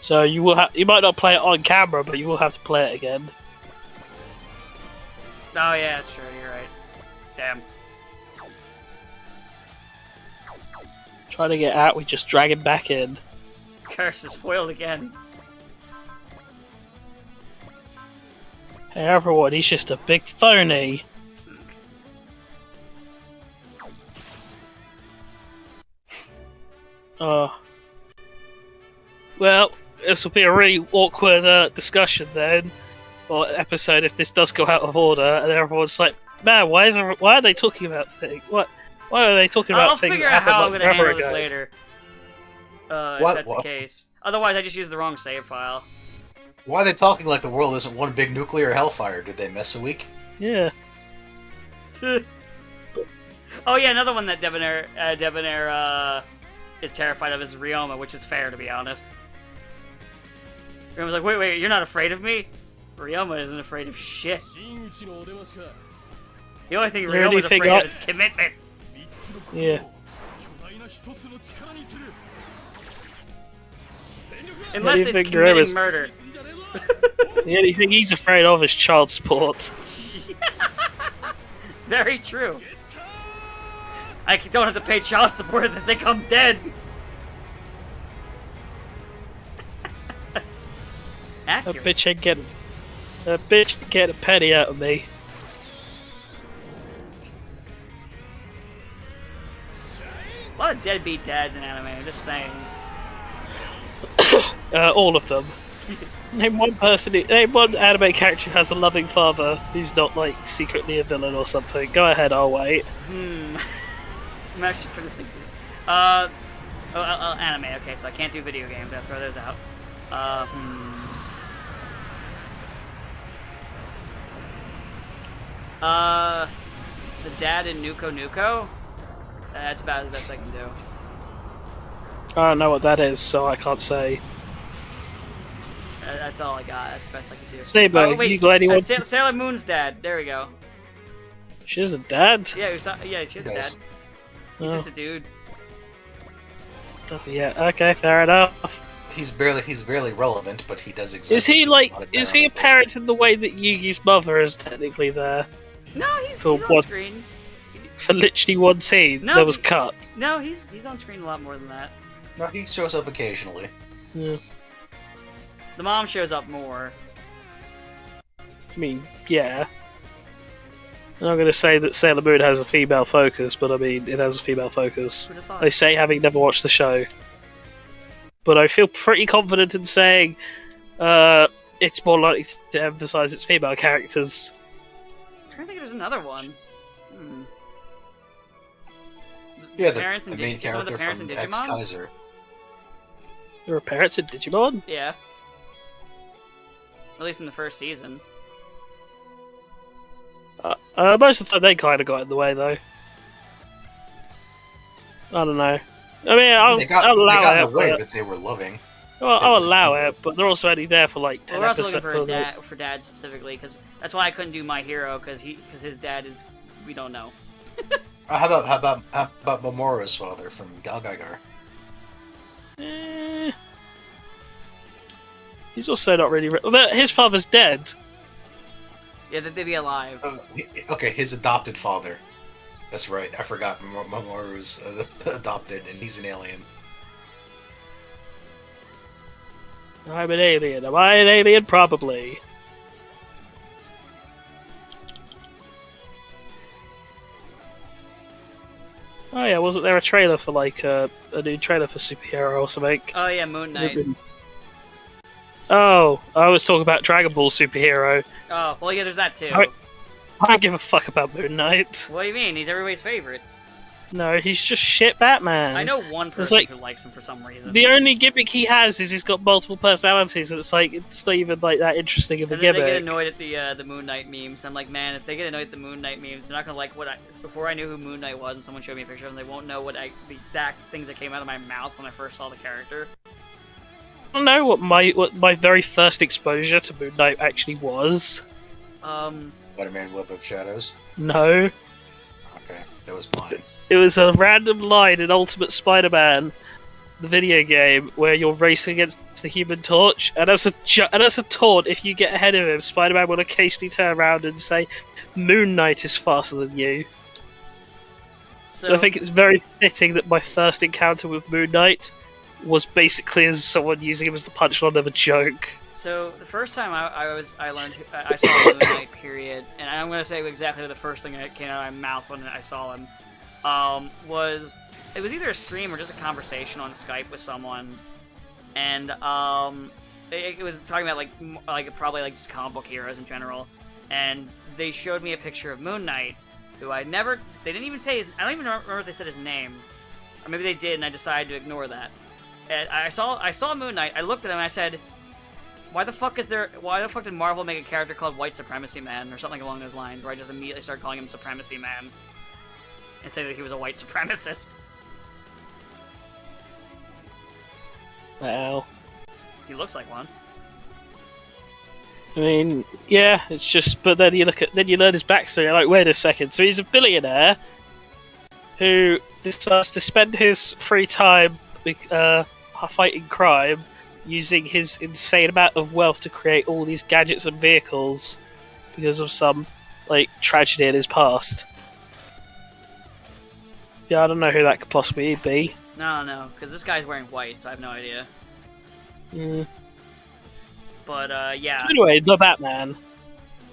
So you might not play it on camera, but you will have to play it again. Oh, yeah, that's true. You're right. Damn. Trying to get out, we just drag him back in. Curse is foiled again. Hey everyone, he's just a big phony. Well, this will be a really awkward discussion then, or episode if this does go out of order, and everyone's like, "Man, why are they talking about things? Why are they talking about things that happened I'll like figure out how I'm forever gonna handle ago?" this later. If that's the case. Otherwise, I just use the wrong save file. why are they talking like the world isn't one big nuclear hellfire? Did they miss a week? Yeah. Oh yeah, another one that Debonair is terrified of is Ryoma, which is fair, to be honest. Ryoma's like, wait, you're not afraid of me? Ryoma isn't afraid of shit. The only thing Ryoma's afraid of is commitment. Yeah. Unless it's committing murder. The only thing he's afraid of is child support. Very true. I don't have to pay child support if they think I'm dead. That Accurate. bitch ain't getting a penny out of me. A lot of deadbeat dads in anime, just saying. All of them. Name one anime character who has a loving father who's not, like, secretly a villain or something. Go ahead, I'll wait. I'm actually trying to think. Anime, okay, so I can't do video games, I'll throw those out. The dad in Nuko Nuko? That's about the best I can do. I don't know what that is, so I can't say. That's all I got. That's the best I can do. Sabo, you got anyone? Sailor Moon's dad. There we go. She has a dad? Yeah, she has a dad. Yes. He's Oh. just a dude. Yeah, okay, fair enough. He's barely relevant, but he does exist. Is he like, A lot of is he a characters. parent in the way that Yugi's mother is technically there No, he's For on what? screen. for literally one scene No, that was cut? No, he's on screen a lot more than that. No, he shows up occasionally. Yeah. The mom shows up more. I mean, yeah. I'm not going to say that Sailor Moon has a female focus, but I mean, it has a female focus. Who'd have thought? I say having never watched the show. But I feel pretty confident in saying it's more likely to emphasize its female characters. I'm trying to think if there's another one. Hmm. Yeah, Parents the in main some of the character parents from in X Digimon? Kaiser. There are parents in Digimon? Yeah. At least in the first season. Most of the time they kind of got in the way, though. I don't know. I mean, I'll They got allow in it. the way, but- but they were loving. Well, I'll allow it, but they're also only there for like 10 Well, we're also looking episodes. for dad specifically, because that's why I couldn't do My Hero, because his dad is, we don't know. How about Mamoru's father from Galgaigar? He's also not really. But his father's dead. Yeah, that they'd be alive. Okay, his adopted father. That's right. I forgot Mamoru's adopted, and he's an alien. I'm an alien. Am I an alien? Probably. Oh yeah, wasn't there a trailer for like a new trailer for superhero or something? Oh yeah, Moon Knight. Oh, I was talking about Dragon Ball superhero. Oh, well yeah, there's that too. Alright. I don't give a fuck about Moon Knight. What do you mean? He's everybody's favorite. No, he's just shit Batman. I know one person like- who likes him for some reason. The only gimmick he has is he's got multiple personalities, and it's like it's not even like that interesting of a And then they get gimmick. annoyed at the Moon Knight memes. I'm like, man, if they get annoyed at the Moon Knight memes, they're not gonna like what I. Before I knew who Moon Knight was, and someone showed me a picture of him, they won't know the exact things that came out of my mouth when I first saw the character. I don't know what my very first exposure to Moon Knight actually was. Spider-Man Web of Shadows. No, Okay, that was mine. it was a random line in Ultimate Spider-Man, the video game, where you're racing against the Human Torch, and as a taunt, if you get ahead of him, Spider-Man will occasionally turn around and say, "Moon Knight is faster than you." So I think it's very fitting that my first encounter with Moon Knight was basically as someone using him as the punchline of a joke. So the first time I saw Moon Knight, period, and I'm gonna say exactly the first thing that came out of my mouth when I saw him, was either a stream or just a conversation on Skype with someone, and it was talking about like probably like just comic book heroes in general, and they showed me a picture of Moon Knight, who they didn't even say I don't even remember if they said his name, or maybe they did, and I decided to ignore that. And I saw Moon Knight. I looked at him and I said, why the fuck did Marvel make a character called White Supremacy Man or something along those lines, where I just immediately started calling him Supremacy Man and say that he was a white supremacist? Well, He looks like one. I mean, yeah, it's just. But then you learn his backstory. You're like, wait a second. So he's a billionaire who decides to spend his free time fighting crime, using his insane amount of wealth to create all these gadgets and vehicles because of some like tragedy in his past. Yeah, I don't know who that could possibly be. No, because this guy's wearing white, so I have no idea. Mm. But yeah. Anyway, the Batman.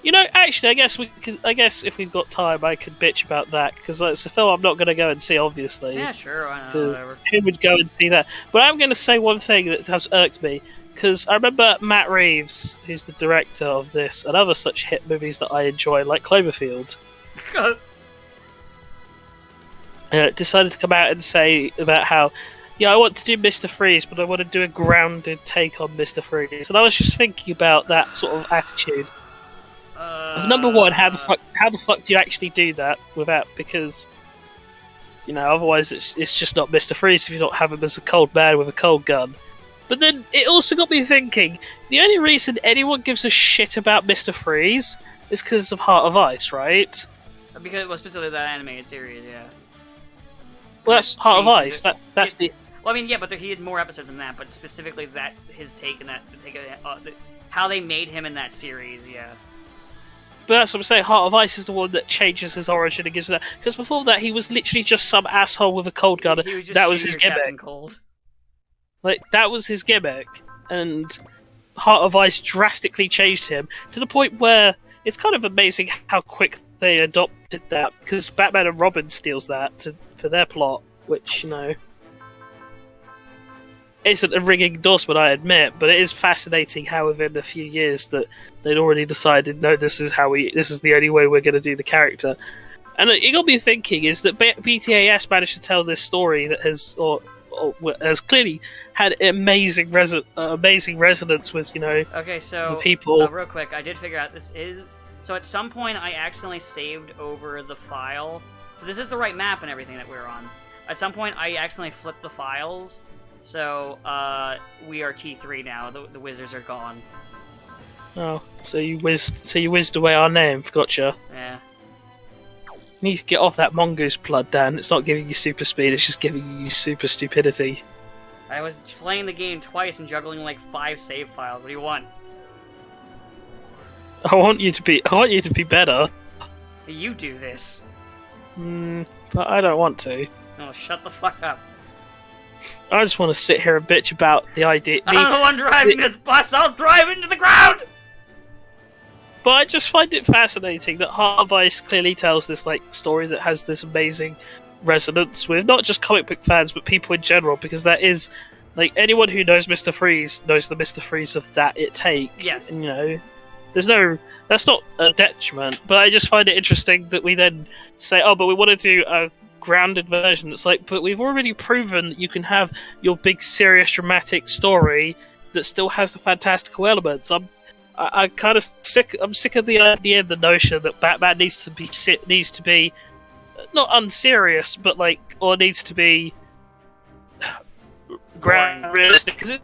You know, actually, I guess if we've got time, I could bitch about that because it's a film I'm not going to go and see, obviously. Yeah, sure, I know, Because whatever. who would go and see that? But I'm going to say one thing that has irked me because I remember Matt Reeves, who's the director of this and other such hit movies that I enjoy, like Cloverfield, decided to come out and say about how, yeah, I want to do Mr. Freeze, but I want to do a grounded take on Mr. Freeze. And I was just thinking about that sort of attitude. Number one, how the fuck do you actually do that without? Because you know, otherwise it's just not Mr. Freeze if you don't have him as a cold man with a cold gun. But then it also got me thinking, the only reason anyone gives a shit about Mr. Freeze is because of Heart of Ice, right? Because it was specifically that animated series, yeah. Well, that's Heart of Ice. That's the. Well, I mean, yeah, but he had more episodes than that. But specifically, that his take in that, how they made him in that series, yeah. But that's what I'm saying. Heart of Ice is the one that changes his origin and gives that. Because before that, he was literally just some asshole with a cold gun. He was just that was his Captain gimmick. Cold. Like that was his gimmick, and Heart of Ice drastically changed him to the point where it's kind of amazing how quick they adopted that. Because Batman and Robin steals that for their plot, which you know isn't a ringing endorsement, I admit, but it is fascinating how within a few years that they'd already decided, no, this is the only way we're going to do the character. And it got me thinking is that BTAS managed to tell this story that has clearly had amazing resonance with, you know, okay, so the people. Real quick, I did figure out this is... So at some point I accidentally saved over the file. So this is the right map and everything that we're on. At some point I accidentally flipped the files. So we are T3 now. The wizards are gone. Oh, so you whizzed away our name. Gotcha. Yeah. You need to get off that mongoose blood, Dan. It's not giving you super speed, it's just giving you super stupidity. I was playing the game twice and juggling like 5 save files. What do you want? I want you to be better. You do this. But I don't want to. Oh, shut the fuck up. I just want to sit here and bitch about the idea. I'm the one driving this bus. I'll drive into the ground. But I just find it fascinating that Heart of Ice clearly tells this like story that has this amazing resonance with not just comic book fans but people in general, because that is like anyone who knows Mr. Freeze knows the Mr. Freeze of that it take. Yes. And, you know, that's not a detriment. But I just find it interesting that we then say, oh, but we want to do a grounded version. It's like, but we've already proven that you can have your big serious dramatic story that still has the fantastical elements. I'm kind of sick. I'm sick of the idea and the notion that Batman needs to be not unserious, but like, or needs to be grounded realistic, because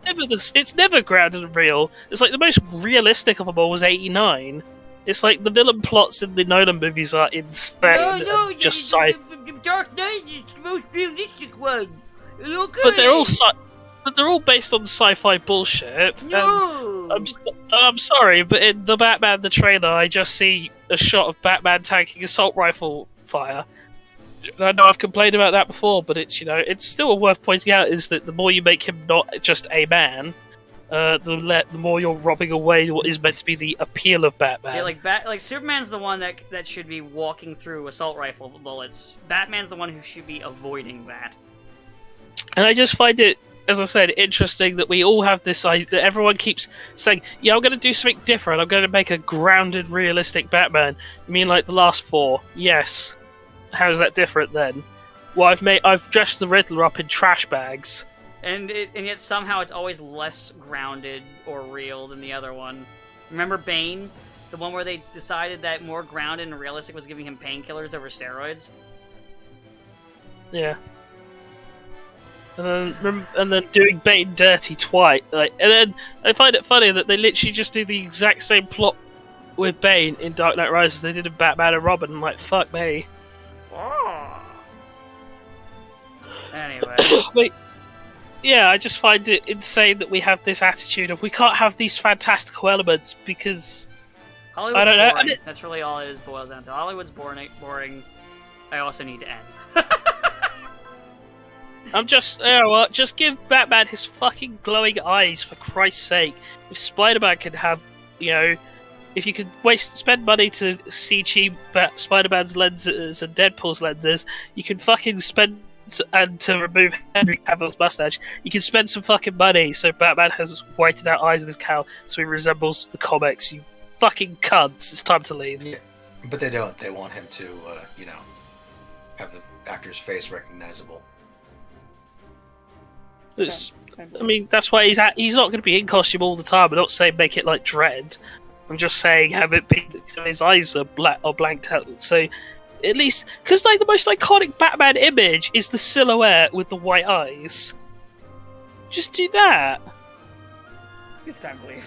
it's never grounded and real. It's like the most realistic of them all was 89. It's like the villain plots in the Nolan movies are insane. No, just Dark Knight is the most realistic one. Okay. But they're all based on sci-fi bullshit. No. And I'm sorry, but in the Batman the trailer, I just see a shot of Batman tanking assault rifle fire. And I know I've complained about that before, but it's, you know, it's still worth pointing out is that the more you make him not just a man, the more you're robbing away what is meant to be the appeal of Batman. Yeah, like Superman's the one that should be walking through assault rifle bullets. Batman's the one who should be avoiding that. And I just find it, as I said, interesting that we all have this idea, that everyone keeps saying, yeah, I'm going to do something different. I'm going to make a grounded, realistic Batman. You mean like the last 4? Yes. How's that different then? Well, I've dressed the Riddler up in trash bags. And yet somehow it's always less grounded or real than the other one. Remember Bane? The one where they decided that more grounded and realistic was giving him painkillers over steroids? Yeah. And then doing Bane dirty twice. And then I find it funny that they literally just do the exact same plot with Bane in Dark Knight Rises they did in Batman and Robin. I'm like, fuck me. Oh. Anyway. Wait. Yeah, I just find it insane that we have this attitude of we can't have these fantastical elements because Hollywood's I don't know. boring. That's really all it boils down to. Hollywood's boring. I also need to end. I'm just, you know what, just give Batman his fucking glowing eyes, for Christ's sake. If Spider-Man can have, you know, if you could spend money to CG Spider-Man's lenses and Deadpool's lenses, you can fucking spend, and to remove Henry Cavill's mustache, you can spend some fucking money so Batman has whited out eyes in his cowl so he resembles the comics, you fucking cunts. It's time to leave. Yeah, but they don't. They want him to, you know, have the actor's face recognizable. I mean, that's why he's not going to be in costume all the time. I'm not saying make it like Dredd. I'm just saying have it be so his eyes are blanked out. So At least, because like the most iconic Batman image is the silhouette with the white eyes. Just do that. It's time to leave.